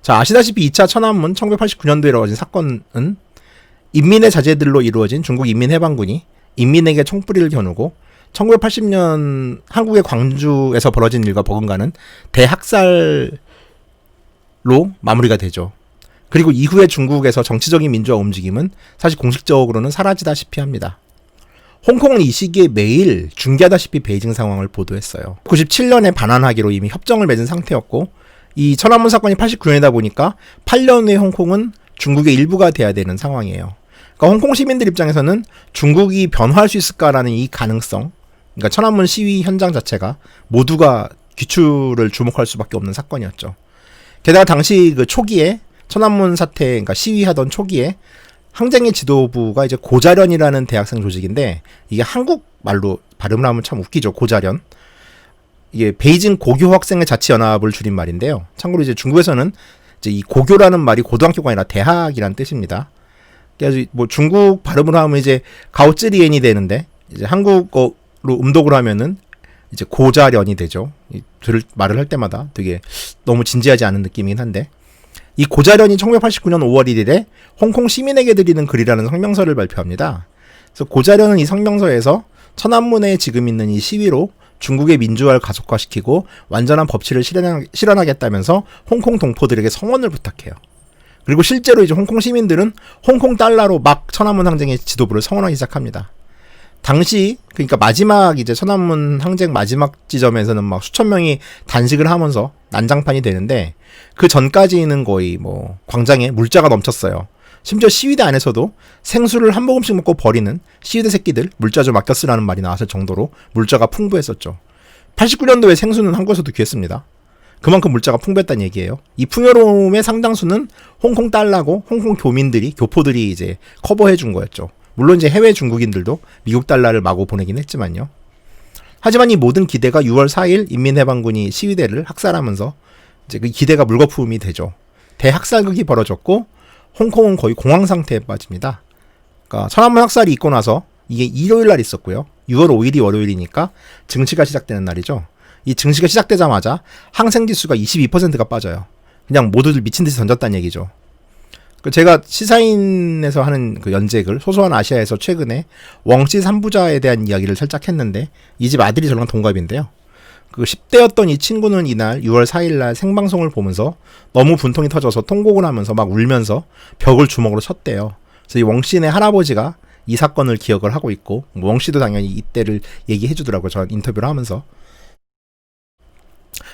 자, 아시다시피 2차 천안문 1989년도에 이루어진 사건은 인민의 자제들로 이루어진 중국 인민해방군이 인민에게 총뿌리를 겨누고 1980년 한국의 광주에서 벌어진 일과 버금가는 대학살로 마무리가 되죠. 그리고 이후에 중국에서 정치적인 민주화 움직임은 사실 공식적으로는 사라지다시피 합니다. 홍콩은 이 시기에 매일 중계하다시피 베이징 상황을 보도했어요. 97년에 반환하기로 이미 협정을 맺은 상태였고, 이 천안문 사건이 89년이다 보니까 8년 후에 홍콩은 중국의 일부가 돼야 되는 상황이에요. 그러니까 홍콩 시민들 입장에서는 중국이 변화할 수 있을까라는 이 가능성, 그러니까 천안문 시위 현장 자체가 모두가 귀추를 주목할 수밖에 없는 사건이었죠. 게다가 당시 그 초기에 천안문 사태, 그러니까 시위하던 초기에 항쟁의 지도부가 이제 고자련이라는 대학생 조직인데, 이게 한국 말로 발음을 하면 참 웃기죠. 고자련. 이게 베이징 고교 학생의 자치연합을 줄인 말인데요. 참고로 이제 중국에서는 이제 이 고교라는 말이 고등학교가 아니라 대학이라는 뜻입니다. 그래서 뭐 중국 발음으로 하면 이제 가오쯔리엔이 되는데, 이제 한국어로 음독을 하면은 이제 고자련이 되죠. 말을 할 때마다 되게 너무 진지하지 않은 느낌이긴 한데, 이 고자련이 1989년 5월 1일에 홍콩 시민에게 드리는 글이라는 성명서를 발표합니다. 그래서 고자련은 이 성명서에서 천안문에 지금 있는 이 시위로 중국의 민주화를 가속화시키고 완전한 법치를 실현하겠다면서 홍콩 동포들에게 성원을 부탁해요. 그리고 실제로 이제 홍콩 시민들은 홍콩 달러로 막 천안문 항쟁의 지도부를 성원하기 시작합니다. 당시 그러니까 마지막 이제 천안문 항쟁 마지막 지점에서는 막 수천 명이 단식을 하면서 난장판이 되는데, 그 전까지는 거의 뭐 광장에 물자가 넘쳤어요. 심지어 시위대 안에서도 생수를 한 모금씩 먹고 버리는 시위대 새끼들 물자 좀 아껴 쓰라는 말이 나왔을 정도로 물자가 풍부했었죠. 89년도에 생수는 한국에서도 귀했습니다. 그만큼 물자가 풍부했다는 얘기예요. 이 풍요로움의 상당수는 홍콩 달러고 홍콩 교포들이 이제 커버해 준 거였죠. 물론 이제 해외 중국인들도 미국 달러를 마구 보내긴 했지만요. 하지만 이 모든 기대가 6월 4일 인민해방군이 시위대를 학살하면서 이제 그 기대가 물거품이 되죠. 대학살극이 벌어졌고 홍콩은 거의 공황 상태에 빠집니다. 그러니까 천안문 학살이 있고 나서 이게 일요일 날 있었고요. 6월 5일이 월요일이니까 증시가 시작되는 날이죠. 이 증시가 시작되자마자 항생지수가 22%가 빠져요. 그냥 모두들 미친 듯이 던졌다는 얘기죠. 제가 시사인에서 하는 그 연재글 소소한 아시아에서 최근에 웡씨 3부자에 대한 이야기를 살짝 했는데, 이 집 아들이 저랑 동갑인데요. 그 10대였던 이 친구는 이날 6월 4일날 생방송을 보면서 너무 분통이 터져서 통곡을 하면서 막 울면서 벽을 주먹으로 쳤대요. 그래서 이 웡씨네 할아버지가 이 사건을 기억을 하고 있고, 웡씨도 당연히 이때를 얘기해 주더라고요. 저 인터뷰를 하면서.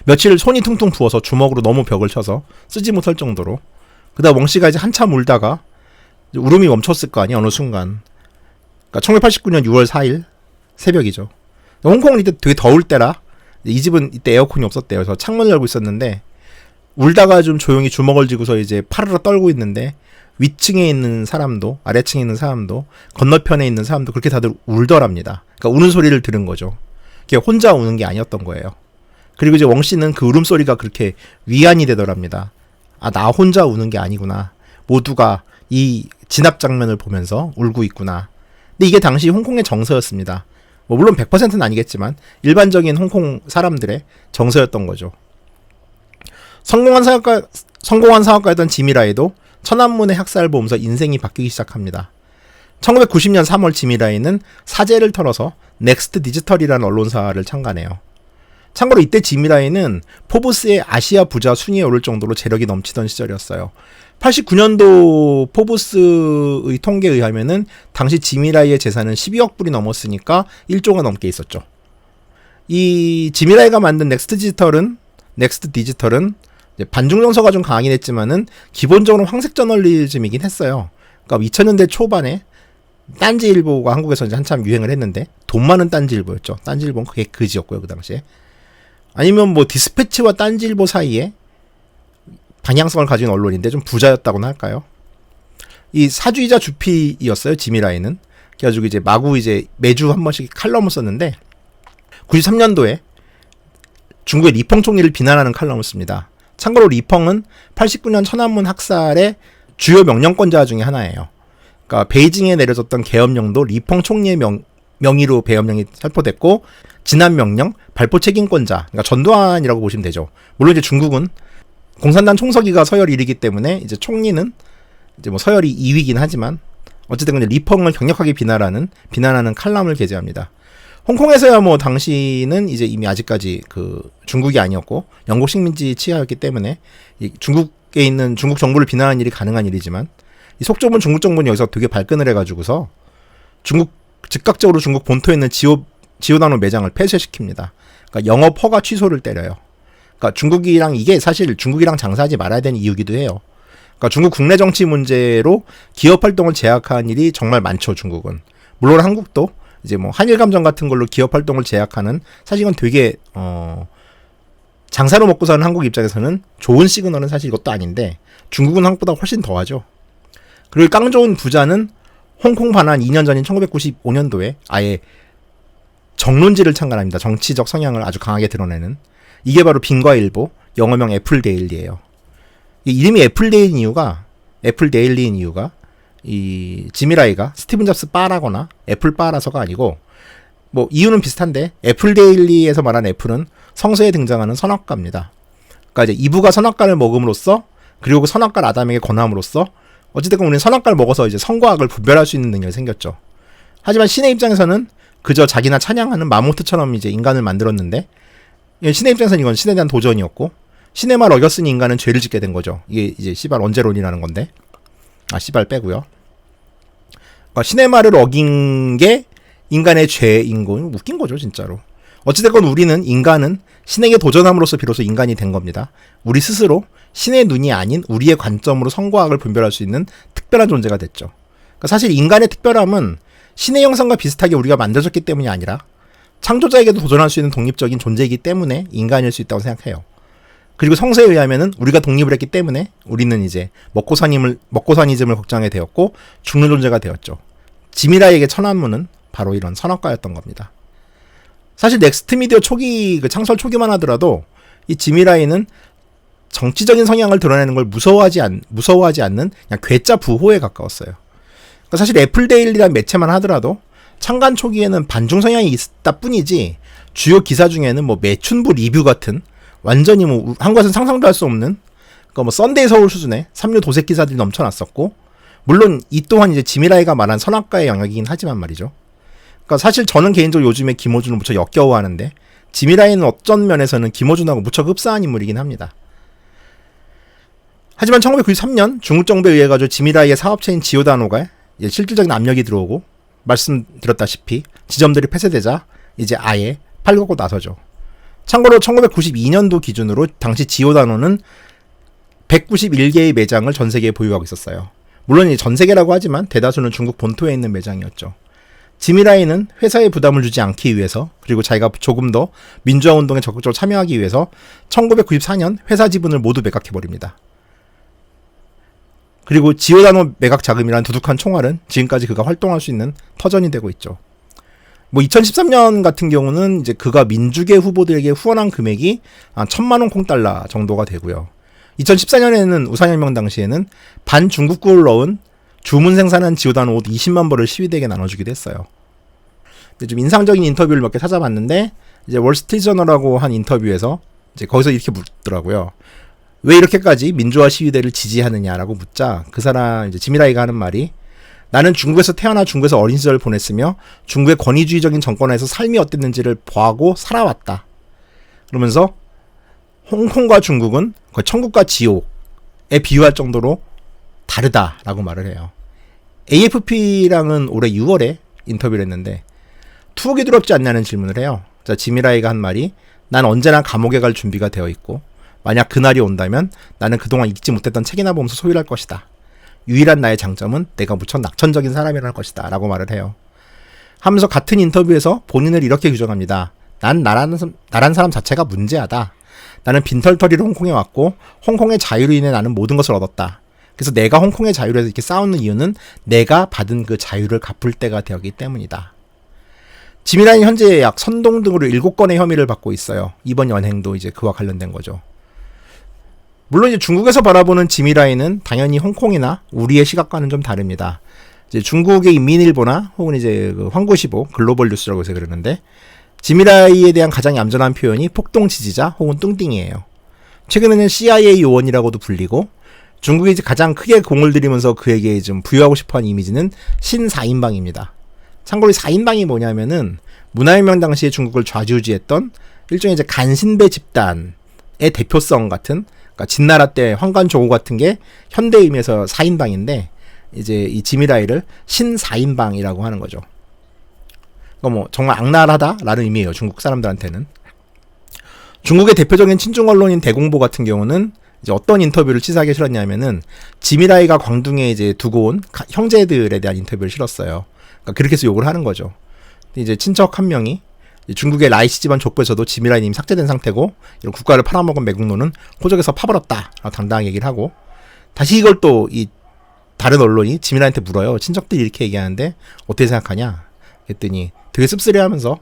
며칠 손이 퉁퉁 부어서 주먹으로 너무 벽을 쳐서 쓰지 못할 정도로. 그다음 웡씨가 이제 한참 울다가 울음이 멈췄을 거 아니야, 어느 순간. 그러니까 1989년 6월 4일 새벽이죠. 홍콩은 이때 되게 더울 때라 이 집은 이때 에어컨이 없었대요. 그래서 창문을 열고 있었는데 울다가 좀 조용히 주먹을 쥐고서 이제 파르르 떨고 있는데, 위층에 있는 사람도 아래층에 있는 사람도 건너편에 있는 사람도 그렇게 다들 울더랍니다. 그러니까 우는 소리를 들은 거죠. 그게 혼자 우는 게 아니었던 거예요. 그리고 이제 웡씨는 그 울음소리가 그렇게 위안이 되더랍니다. 아, 나 혼자 우는 게 아니구나. 모두가 이 진압 장면을 보면서 울고 있구나. 근데 이게 당시 홍콩의 정서였습니다. 뭐 물론 100%는 아니겠지만 일반적인 홍콩 사람들의 정서였던 거죠. 성공한 사업가였던 지미라이도 천안문의 학살을 보면서 인생이 바뀌기 시작합니다. 1990년 3월 지미라이는 사재를 털어서 넥스트 디지털이라는 언론사를 창간해요. 참고로 이때 지미라이는 포브스의 아시아 부자 순위에 오를 정도로 재력이 넘치던 시절이었어요. 89년도 포브스의 통계에 의하면은 당시 지미라이의 재산은 12억 불이 넘었으니까 1조가 넘게 있었죠. 이 지미라이가 만든 넥스트 디지털은 반중 정서가 좀 강하긴 했지만은 기본적으로 황색 저널리즘이긴 했어요. 그러니까 2000년대 초반에 딴지일보가 한국에서 이제 한참 유행을 했는데, 돈 많은 딴지일보였죠. 딴지일보는 그게 그지였고요, 그 당시에. 아니면 뭐 디스패치와 딴지일보 사이에 방향성을 가진 언론인데 좀 부자였다고나 할까요? 이 사주이자 주피이었어요, 지미라이는. 그래가지고 이제 마구 이제 매주 한 번씩 칼럼을 썼는데, 93년도에 중국의 리펑 총리를 비난하는 칼럼을 씁니다. 참고로 리펑은 89년 천안문 학살의 주요 명령권자 중에 하나예요. 그러니까 베이징에 내려졌던 계엄령도 리펑 총리의 명의로 계엄령이 살포됐고, 진압 명령 발포 책임권자, 그러니까 전두환이라고 보시면 되죠. 물론 이제 중국은 공산당 총서기가 서열 1위이기 때문에 이제 총리는 이제 뭐 서열이 2위긴 하지만 어쨌든 근데 리펑을 강력하게 비난하는 칼럼을 게재합니다. 홍콩에서야 뭐 당시는 이제 이미 아직까지 그 중국이 아니었고 영국 식민지 치하였기 때문에 이 중국에 있는 중국 정부를 비난하는 일이 가능한 일이지만 이 속 좁은 중국 정부는 여기서 되게 발끈을 해가지고서 즉각적으로 중국 본토에 있는 지오다노 매장을 폐쇄시킵니다. 그러니까 영업 허가 취소를 때려요. 그러니까 이게 사실 중국이랑 장사하지 말아야 되는 이유기도 해요. 그러니까 중국 국내 정치 문제로 기업 활동을 제약한 일이 정말 많죠, 중국은. 물론 한국도 이제 뭐 한일 감정 같은 걸로 기업 활동을 제약하는, 사실 이건 되게 장사로 먹고 사는 한국 입장에서는 좋은 시그널은 사실 이것도 아닌데 중국은 한국보다 훨씬 더하죠. 그리고 깡 좋은 부자는 홍콩 반환 2년 전인 1995년도에 아예 정론지를 창간합니다. 정치적 성향을 아주 강하게 드러내는. 이게 바로 빈과일보, 영어명 애플데일리예요. 이름이 애플데일리인 이유가 이 지미라이가 스티븐 잡스 바라거나 애플 바라서가 아니고, 뭐 이유는 비슷한데 애플데일리에서 말하는 애플은 성서에 등장하는 선악과입니다. 그러니까 이제 이브가 선악과를 먹음으로써, 그리고 그 선악과를 아담에게 권함으로써 어찌됐건 우리는 선악과를 먹어서 이제 선과 악을 분별할 수 있는 능력이 생겼죠. 하지만 신의 입장에서는 그저 자기나 찬양하는 마모트처럼 이제 인간을 만들었는데, 신의 입장에서는 이건 신에 대한 도전이었고, 신의 말 어겼으니 인간은 죄를 짓게 된 거죠. 이게 이제 씨발 언제론이라는 건데, 씨발 빼고요. 그러니까 신의 말을 어긴 게 인간의 죄인 거, 웃긴 거죠 진짜로. 어찌됐건 인간은 신에게 도전함으로써 비로소 인간이 된 겁니다. 우리 스스로 신의 눈이 아닌 우리의 관점으로 선과 악을 분별할 수 있는 특별한 존재가 됐죠. 그러니까 사실 인간의 특별함은 신의 형상과 비슷하게 우리가 만들어졌기 때문이 아니라 창조자에게도 도전할 수 있는 독립적인 존재이기 때문에 인간일 수 있다고 생각해요. 그리고 성서에 의하면은 우리가 독립을 했기 때문에 우리는 이제 먹고사니즘을 걱정하게 되었고 죽는 존재가 되었죠. 지미라이에게 천안문은 바로 이런 선악과였던 겁니다. 사실 넥스트 미디어 초기, 그 창설 초기만 하더라도 이 지미라이는 정치적인 성향을 드러내는 걸 무서워하지 않는 그냥 괴짜 부호에 가까웠어요. 그러니까 사실 애플데일리라는 매체만 하더라도 창간 초기에는 반중 성향이 있다 뿐이지 주요 기사 중에는 뭐 매춘부 리뷰 같은 완전히 뭐 한국에서는 상상도 할 수 없는, 그러니까 뭐 썬데이 서울 수준의 삼류 도색 기사들이 넘쳐났었고, 물론 이 또한 이제 지미라이가 말한 선악과의 영역이긴 하지만 말이죠. 그러니까 사실 저는 개인적으로 요즘에 김어준을 무척 역겨워하는데 지미라이는 어쩐 면에서는 김어준하고 무척 흡사한 인물이긴 합니다. 하지만 1993년 중국 정부에 의해 가지고 지미라이의 사업체인 지오다노가 실질적인 압력이 들어오고, 말씀드렸다시피 지점들이 폐쇄되자 이제 아예 팔고 나서죠. 참고로 1992년도 기준으로 당시 지오다노는 191개의 매장을 전 세계에 보유하고 있었어요. 물론 전 세계라고 하지만 대다수는 중국 본토에 있는 매장이었죠. 지미라이는 회사에 부담을 주지 않기 위해서, 그리고 자기가 조금 더 민주화 운동에 적극적으로 참여하기 위해서 1994년 회사 지분을 모두 매각해버립니다. 그리고 지오다노 매각 자금이란 두둑한 총알은 지금까지 그가 활동할 수 있는 터전이 되고 있죠. 뭐 2013년 같은 경우는 이제 그가 민주계 후보들에게 후원한 금액이 한 1,000만 홍콩 달러 정도가 되고요. 2014년에는 우상혁명 당시에는 반중국구를 넣은 주문 생산한 지오다노 옷 20만 벌을 시위대에게 나눠주기도 했어요. 근데 좀 인상적인 인터뷰를 몇 개 찾아봤는데, 이제 월스트리트저널하고 한 인터뷰에서 이제 거기서 이렇게 묻더라고요. 왜 이렇게까지 민주화 시위대를 지지하느냐라고 묻자, 그 사람 이제 지미라이가 하는 말이, 나는 중국에서 태어나 중국에서 어린 시절을 보냈으며 중국의 권위주의적인 정권에서 삶이 어땠는지를 보고 살아왔다. 그러면서 홍콩과 중국은 거의 천국과 지옥에 비유할 정도로 다르다라고 말을 해요. AFP랑은 올해 6월에 인터뷰를 했는데 투옥이 두렵지 않냐는 질문을 해요. 자, 지미라이가 한 말이, 난 언제나 감옥에 갈 준비가 되어 있고 만약 그날이 온다면 나는 그동안 읽지 못했던 책이나 보면서 소일할 것이다. 유일한 나의 장점은 내가 무척 낙천적인 사람이라는 것이다 라고 말을 해요. 하면서 같은 인터뷰에서 본인을 이렇게 규정합니다. 난 나란 사람 자체가 문제하다. 나는 빈털터리로 홍콩에 왔고 홍콩의 자유로 인해 나는 모든 것을 얻었다. 그래서 내가 홍콩의 자유로 해서 이렇게 싸우는 이유는 내가 받은 그 자유를 갚을 때가 되었기 때문이다. 지미라이는 현재 약 선동 등으로 7건의 혐의를 받고 있어요. 이번 연행도 이제 그와 관련된 거죠. 물론 이제 중국에서 바라보는 지미라이는 당연히 홍콩이나 우리의 시각과는 좀 다릅니다. 이제 중국의 인민일보나 혹은 이제 그 황구시보 글로벌 뉴스라고 해서 그러는데, 지미라이에 대한 가장 얌전한 표현이 폭동 지지자 혹은 뚱띵이에요. 최근에는 CIA 요원이라고도 불리고, 중국이 이제 가장 크게 공을 들이면서 그에게 좀 부여하고 싶어하는 이미지는 신사인방입니다. 참고로 4인방이 뭐냐면은 문화혁명 당시에 중국을 좌지우지했던 일종의 이제 간신배 집단의 대표성 같은, 그러니까 진나라 때 황관조고 같은 게 현대 의미에서 4인방인데 이제 이 지미라이를 신 4인방이라고 하는 거죠. 그러니까 뭐 정말 악랄하다라는 의미예요. 중국 사람들한테는. 중국의 대표적인 친중 언론인 대공보 같은 경우는 이제 어떤 인터뷰를 치사하게 실었냐면은 지미라이가 광둥에 이제 두고 온 형제들에 대한 인터뷰를 실었어요. 그러니까 그렇게 해서 욕을 하는 거죠. 이제 친척 한 명이 중국의 라이시 집안 족보에서도 지미라이님이 삭제된 상태고 이런 국가를 팔아먹은 매국노는 호적에서 파버렸다 당당하게 얘기를 하고, 다시 이걸 또 이 다른 언론이 지미라이한테 물어요. 친척들이 이렇게 얘기하는데 어떻게 생각하냐 그랬더니 되게 씁쓸해하면서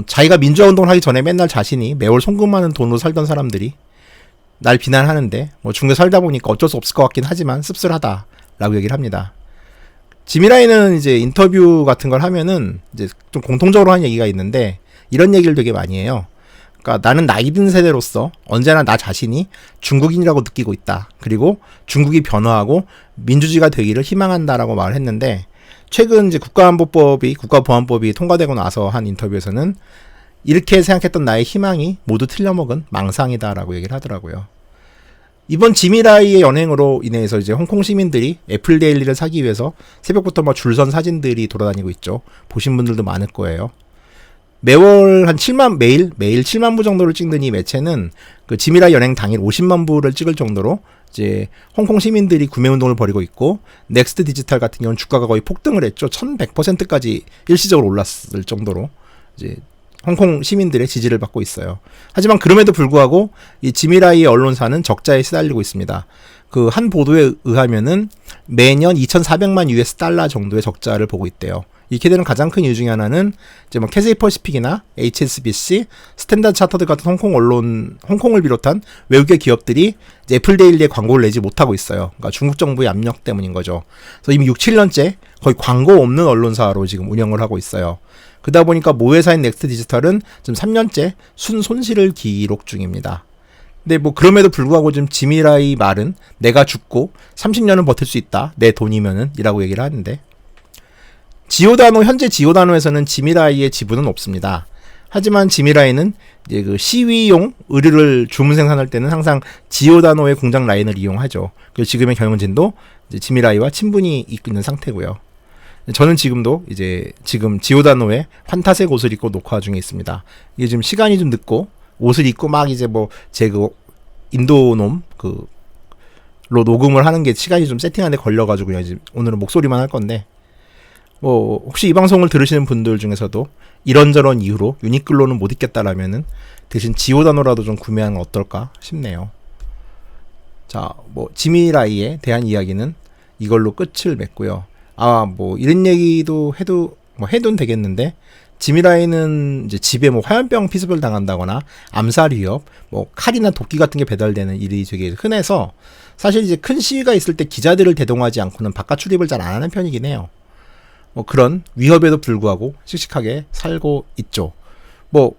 자기가 민주화운동을 하기 전에 맨날 자신이 매월 송금하는 돈으로 살던 사람들이 날 비난하는데 뭐 중국에 살다 보니까 어쩔 수 없을 것 같긴 하지만 씁쓸하다라고 얘기를 합니다. 지미라이는 이제 인터뷰 같은 걸 하면은 이제 좀 공통적으로 하는 얘기가 있는데 이런 얘기를 되게 많이 해요. 그러니까 나는 나이 든 세대로서 언제나 나 자신이 중국인이라고 느끼고 있다. 그리고 중국이 변화하고 민주주의가 되기를 희망한다라고 말을 했는데, 최근 이제 국가보안법이 통과되고 나서 한 인터뷰에서는 이렇게 생각했던 나의 희망이 모두 틀려먹은 망상이다라고 얘기를 하더라고요. 이번 지미라이의 연행으로 인해서 이제 홍콩 시민들이 애플 데일리를 사기 위해서 새벽부터 막 줄선 사진들이 돌아다니고 있죠. 보신 분들도 많을 거예요. 매월 한 7만, 매일 7만 부 정도를 찍는 이 매체는 그 지미라이 연행 당일 50만 부를 찍을 정도로 이제 홍콩 시민들이 구매 운동을 벌이고 있고, 넥스트 디지털 같은 경우는 주가가 거의 폭등을 했죠. 1100%까지 일시적으로 올랐을 정도로 이제 홍콩 시민들의 지지를 받고 있어요. 하지만 그럼에도 불구하고 이 지미라이의 언론사는 적자에 시달리고 있습니다. 그 한 보도에 의하면은 매년 2,400만 US 달러 정도의 적자를 보고 있대요. 이렇게 되는 가장 큰 이유 중에 하나는 이제 뭐 캐세이 퍼시픽이나 HSBC, 스탠다드 차터드 같은 홍콩을 비롯한 외국의 기업들이 이제 애플 데일리에 광고를 내지 못하고 있어요. 그러니까 중국 정부의 압력 때문인 거죠. 그래서 이미 6, 7년째 거의 광고 없는 언론사로 지금 운영을 하고 있어요. 그러다 보니까 모회사인 넥스트 디지털은 지금 3년째 순손실을 기록 중입니다. 근데 뭐 그럼에도 불구하고 지금 지미라이 말은 내가 죽고 30년은 버틸 수 있다. 내 돈이면은 이라고 얘기를 하는데, 현재 지오다노에서는 지미라이의 지분은 없습니다. 하지만 지미라이는 이제 그 시위용 의류를 주문 생산할 때는 항상 지오다노의 공장 라인을 이용하죠. 그리고 지금의 경영진도 이제 지미라이와 친분이 있는 상태고요. 저는 지금도 지금 지오다노에 환타색 옷을 입고 녹화 중에 있습니다. 이게 지금 시간이 좀 늦고 옷을 입고 막 이제 뭐 제 그 인도놈 로 녹음을 하는 게 시간이 좀 세팅하는데 걸려가지고 그냥 이제 오늘은 목소리만 할 건데, 뭐 혹시 이 방송을 들으시는 분들 중에서도 이런저런 이유로 유니클로는 못 입겠다라면은 대신 지오다노라도 좀 구매하는 건 어떨까 싶네요. 자, 뭐 지미라이에 대한 이야기는 이걸로 끝을 맺고요. 뭐 이런 얘기도 해도 되겠는데, 지미라이는 이제 집에 뭐 화염병 피습을 당한다거나 암살 위협, 뭐 칼이나 도끼 같은 게 배달되는 일이 되게 흔해서 사실 이제 큰 시위가 있을 때 기자들을 대동하지 않고는 바깥 출입을 잘 안 하는 편이긴 해요. 뭐 그런 위협에도 불구하고 씩씩하게 살고 있죠. 뭐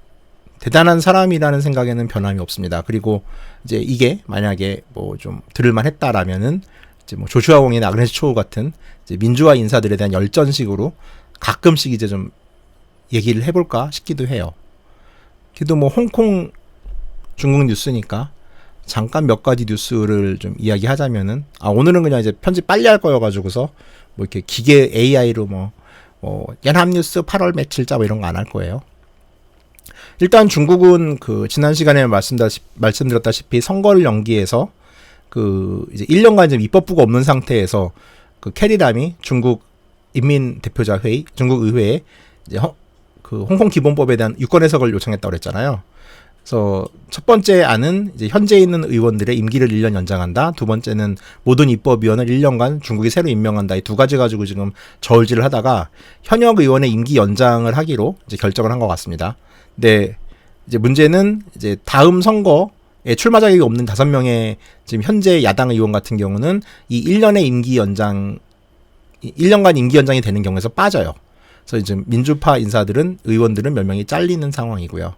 대단한 사람이라는 생각에는 변함이 없습니다. 그리고 이제 이게 만약에 뭐 좀 들을만 했다라면은 이제 뭐 조슈아 웡이나 아그네스 초우 같은 이제 민주화 인사들에 대한 열전식으로 가끔씩 이제 좀 얘기를 해볼까 싶기도 해요. 그래도 뭐 홍콩 중국 뉴스니까 잠깐 몇 가지 뉴스를 좀 이야기하자면은, 오늘은 그냥 이제 편집 빨리 할 거여가지고서 뭐 이렇게 기계 AI로 뭐 연합뉴스 8월 며칠자 뭐 이런 거 안 할 거예요. 일단 중국은 그 지난 시간에 말씀드렸다시피 선거를 연기해서 그 이제 1년간 지금 입법부가 없는 상태에서 그 캐리람이 중국 인민 대표자 회의, 중국 의회에 이제 그 홍콩 기본법에 대한 유권 해석을 요청했다고 그랬잖아요. 그래서 첫 번째 안은 이제 현재 있는 의원들의 임기를 1년 연장한다. 두 번째는 모든 입법위원을 1년간 중국이 새로 임명한다. 이 두 가지 가지고 지금 저울질을 하다가 현역 의원의 임기 연장을 하기로 이제 결정을 한 것 같습니다. 근데 이제 문제는 이제 다음 선거에 출마 자격이 없는 5명의 지금 현재 야당 의원 같은 경우는 이 1년간 임기 연장이 되는 경우에서 빠져요. 그래서 이제 민주파 의원들은 몇 명이 잘리는 상황이고요.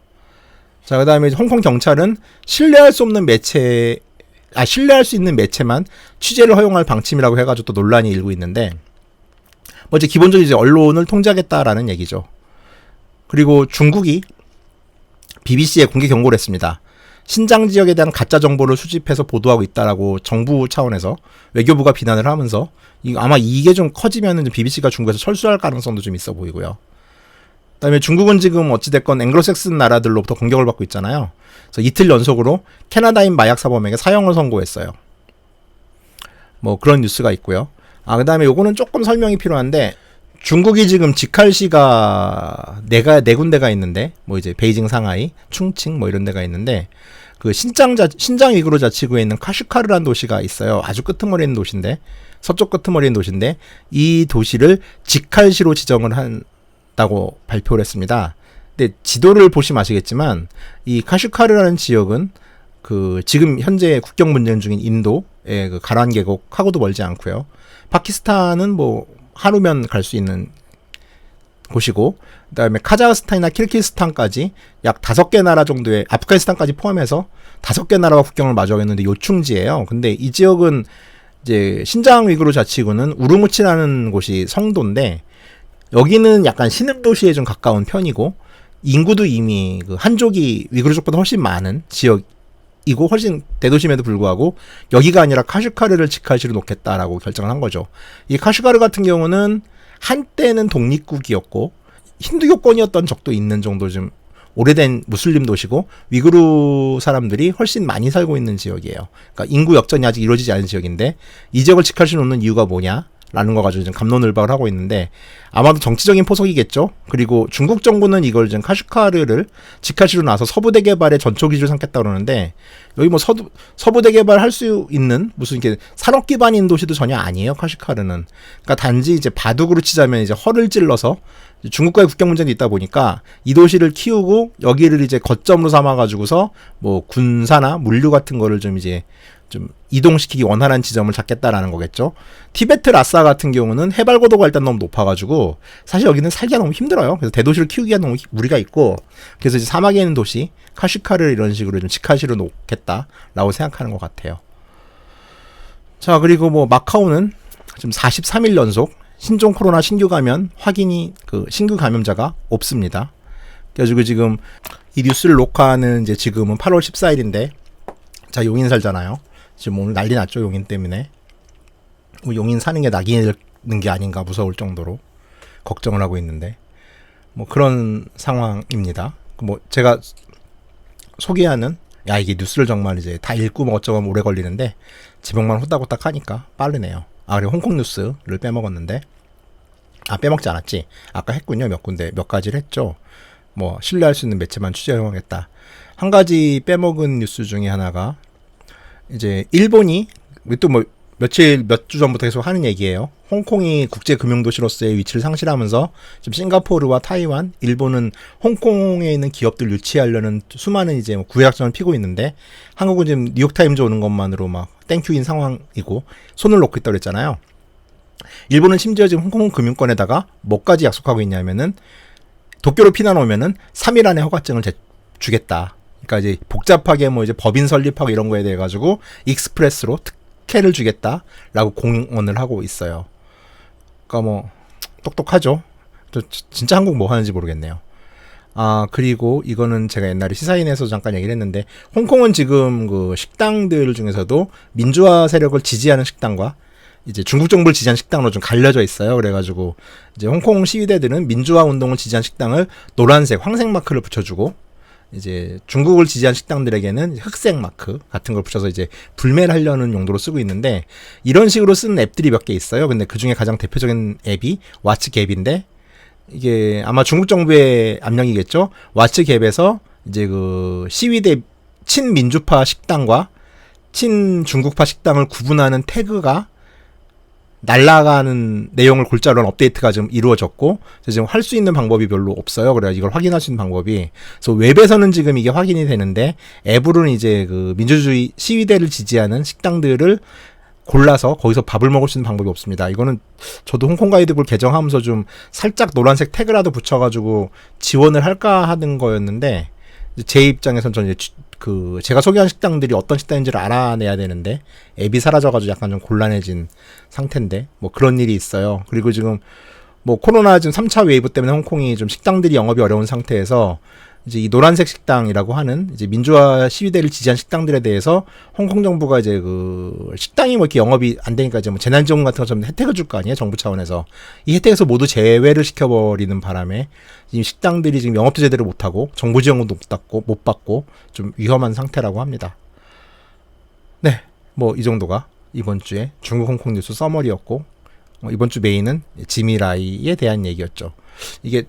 자, 그 다음에 홍콩 경찰은 신뢰할 수 있는 매체만 취재를 허용할 방침이라고 해가지고 또 논란이 일고 있는데, 뭐 이제 기본적으로 이제 언론을 통제하겠다라는 얘기죠. 그리고 중국이 BBC에 공개 경고를 했습니다. 신장 지역에 대한 가짜 정보를 수집해서 보도하고 있다라고 정부 차원에서 외교부가 비난을 하면서 아마 이게 좀 커지면은 BBC가 중국에서 철수할 가능성도 좀 있어 보이고요. 그다음에 중국은 지금 어찌됐건 앵글로색슨 나라들로부터 공격을 받고 있잖아요. 그래서 이틀 연속으로 캐나다인 마약 사범에게 사형을 선고했어요. 뭐 그런 뉴스가 있고요. 그다음에 요거는 조금 설명이 필요한데 중국이 지금 직할시가 네 군데가 있는데 뭐 이제 베이징, 상하이, 충칭 뭐 이런 데가 있는데 그 신장 위구르 자치구에 있는 카슈카르라는 도시가 있어요. 아주 끄트머리 있는 도시인데 서쪽 끄트머리 있는 도시인데 이 도시를 직할시로 지정을 한다고 발표를 했습니다. 근데 지도를 보시면 아시겠지만 이 카슈카르라는 지역은 그 지금 현재 국경 분쟁 중인 인도의 그 가란 계곡하고도 멀지 않고요. 파키스탄은 뭐 하루면 갈 수 있는 곳이고, 그다음에 카자흐스탄이나 키르기스탄까지 약 5개 나라 정도의, 아프가니스탄까지 포함해서 5개 나라와 국경을 마주하겠는데 요충지예요. 근데 이 지역은 이제 신장 위구르 자치구는 우르무치라는 곳이 성도인데 여기는 약간 신흥도시에 좀 가까운 편이고 인구도 이미 그 한족이 위구르족보다 훨씬 많은 지역이고 훨씬 대도심에도 불구하고 여기가 아니라 카슈카르를 직할시로 놓겠다라고 결정을 한 거죠. 이 카슈카르 같은 경우는 한때는 독립국이었고 힌두교권이었던 적도 있는 정도 좀 오래된 무슬림 도시고 위구르 사람들이 훨씬 많이 살고 있는 지역이에요. 그러니까 인구 역전이 아직 이루어지지 않은 지역인데 이 지역을 직할시로 놓는 이유가 뭐냐? 라는 거 가지고 좀 갑론을박을 하고 있는데 아마도 정치적인 포석이겠죠. 그리고 중국 정부는 이걸 지금 카슈카르를 직할시로 나서 서부대 개발의 전초 기지로 삼겠다 그러는데 여기 뭐 서부대 개발 할 수 있는 무슨 이렇게 산업 기반인 도시도 전혀 아니에요. 카슈카르는. 그러니까 단지 이제 바둑으로 치자면 이제 허를 찔러서 중국과의 국경 문제도 있다 보니까 이 도시를 키우고 여기를 이제 거점으로 삼아가지고서 뭐 군사나 물류 같은 거를 좀 이제 좀 이동시키기 원활한 지점을 잡겠다라는 거겠죠. 티베트 라싸 같은 경우는 해발 고도가 일단 너무 높아가지고 사실 여기는 살기가 너무 힘들어요. 그래서 대도시를 키우기가 너무 무리가 있고 그래서 이제 사막에 있는 도시 카슈카르를 이런 식으로 좀 직할시로 놓겠다라고 생각하는 것 같아요. 자, 그리고 뭐 마카오는 지금 43일 연속 신종 코로나 신규 감염 확인이 신규 감염자가 없습니다. 그래가지고 지금 이 뉴스를 녹화하는 이제 지금은 8월 14일인데 자, 용인 살잖아요. 지금 오늘 난리 났죠, 용인 때문에. 용인 사는 게 낙이 되는 게 아닌가 무서울 정도로 걱정을 하고 있는데 뭐 그런 상황입니다. 뭐 제가 소개하는 이게 뉴스를 정말 이제 다 읽고 뭐 어쩌면 오래 걸리는데 제목만 호딱호딱 하니까 빠르네요. 그리고 홍콩 뉴스를 빼먹었는데 빼먹지 않았지. 아까 했군요. 몇 군데 몇 가지를 했죠. 뭐 신뢰할 수 있는 매체만 취재하겠다. 한 가지 빼먹은 뉴스 중에 하나가 이제 일본이 또 뭐 몇 주 전부터 계속 하는 얘기예요. 홍콩이 국제금융도시로서의 위치를 상실하면서 지금 싱가포르와 타이완, 일본은 홍콩에 있는 기업들 유치하려는 수많은 이제 구애작전을 피고 있는데 한국은 지금 뉴욕타임즈 오는 것만으로 막 땡큐인 상황이고 손을 놓고 있다고 그랬잖아요. 일본은 심지어 지금 홍콩 금융권에다가 뭐까지 약속하고 있냐면은 도쿄로 피난 오면은 3일 안에 허가증을 주겠다. 그러니까 이제 복잡하게 뭐 이제 법인 설립하고 이런 거에 대해 가지고 익스프레스로 특혜를 주겠다라고 공언을 하고 있어요. 그러니까 뭐 똑똑하죠. 진짜 한국 뭐 하는지 모르겠네요. 그리고 이거는 제가 옛날에 시사인에서 잠깐 얘기를 했는데 홍콩은 지금 그 식당들 중에서도 민주화 세력을 지지하는 식당과 이제 중국 정부를 지지한 식당으로 좀 갈려져 있어요. 그래가지고 이제 홍콩 시위대들은 민주화 운동을 지지한 식당을 노란색, 황색 마크를 붙여주고 이제 중국을 지지한 식당들에게는 흑색 마크 같은 걸 붙여서 이제 불매를 하려는 용도로 쓰고 있는데 이런 식으로 쓰는 앱들이 몇 개 있어요. 근데 그 중에 가장 대표적인 앱이 왓츠갭인데 이게 아마 중국 정부의 압력이겠죠. 왓츠갭에서 이제 그 시위대 친민주파 식당과 친중국파 식당을 구분하는 태그가 날아가는 내용을 골자로 한 업데이트가 좀 이루어졌고 지금 할 수 있는 방법이 별로 없어요. 그래서 이걸 확인할 수 있는 방법이 그래서 웹에서는 지금 이게 확인이 되는데 앱으로는 이제 그 민주주의 시위대를 지지하는 식당들을 골라서 거기서 밥을 먹을 수 있는 방법이 없습니다. 이거는 저도 홍콩 가이드북을 개정하면서 좀 살짝 노란색 태그라도 붙여가지고 지원을 할까 하는 거였는데 제 입장에서는 저는 이제 그 제가 소개한 식당들이 어떤 식당인지를 알아내야 되는데 앱이 사라져가지고 약간 좀 곤란해진 상태인데 뭐 그런 일이 있어요. 그리고 지금 뭐 코로나 지금 3차 웨이브 때문에 홍콩이 좀 식당들이 영업이 어려운 상태에서 이제 이 노란색 식당이라고 하는 이제 민주화 시위대를 지지한 식당들에 대해서 홍콩 정부가 이제 그 식당이 뭐 이렇게 영업이 안 되니까 이제 뭐 재난지원금 같은 거 좀 혜택을 줄 거 아니에요, 정부 차원에서. 이 혜택에서 모두 제외를 시켜버리는 바람에 지금 식당들이 지금 영업도 제대로 못하고 정부 지원금도 못 받고 좀 위험한 상태라고 합니다. 네, 뭐 이 정도가 이번 주에 중국 홍콩 뉴스 서머리였고, 이번 주 메인은 지미라이에 대한 얘기였죠. 이게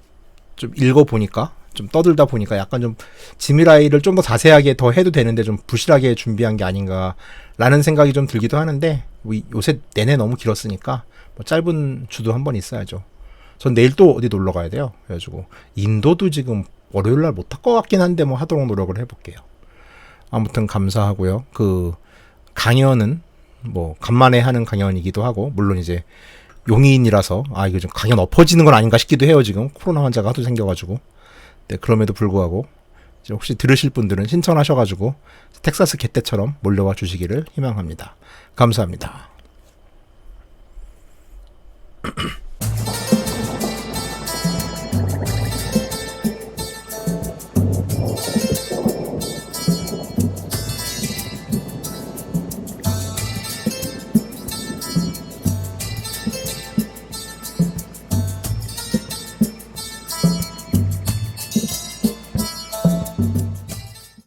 좀 읽어보니까 좀 떠들다 보니까 약간 좀 지미라이를 좀 더 자세하게 더 해도 되는데 좀 부실하게 준비한 게 아닌가라는 생각이 좀 들기도 하는데, 요새 내내 너무 길었으니까 뭐 짧은 주도 한번 있어야죠. 전 내일 또 어디 놀러 가야 돼요. 그래가지고 인도도 지금 월요일날 못할 것 같긴 한데 뭐 하도록 노력을 해볼게요. 아무튼 감사하고요. 그 강연은 뭐 간만에 하는 강연이기도 하고, 물론 이제 용인이라서 이거 좀 강연 엎어지는 건 아닌가 싶기도 해요. 지금 코로나 환자가 하도 생겨가지고. 네, 그럼에도 불구하고 혹시 들으실 분들은 신청하셔가지고 텍사스 개떼처럼 몰려와 주시기를 희망합니다. 감사합니다.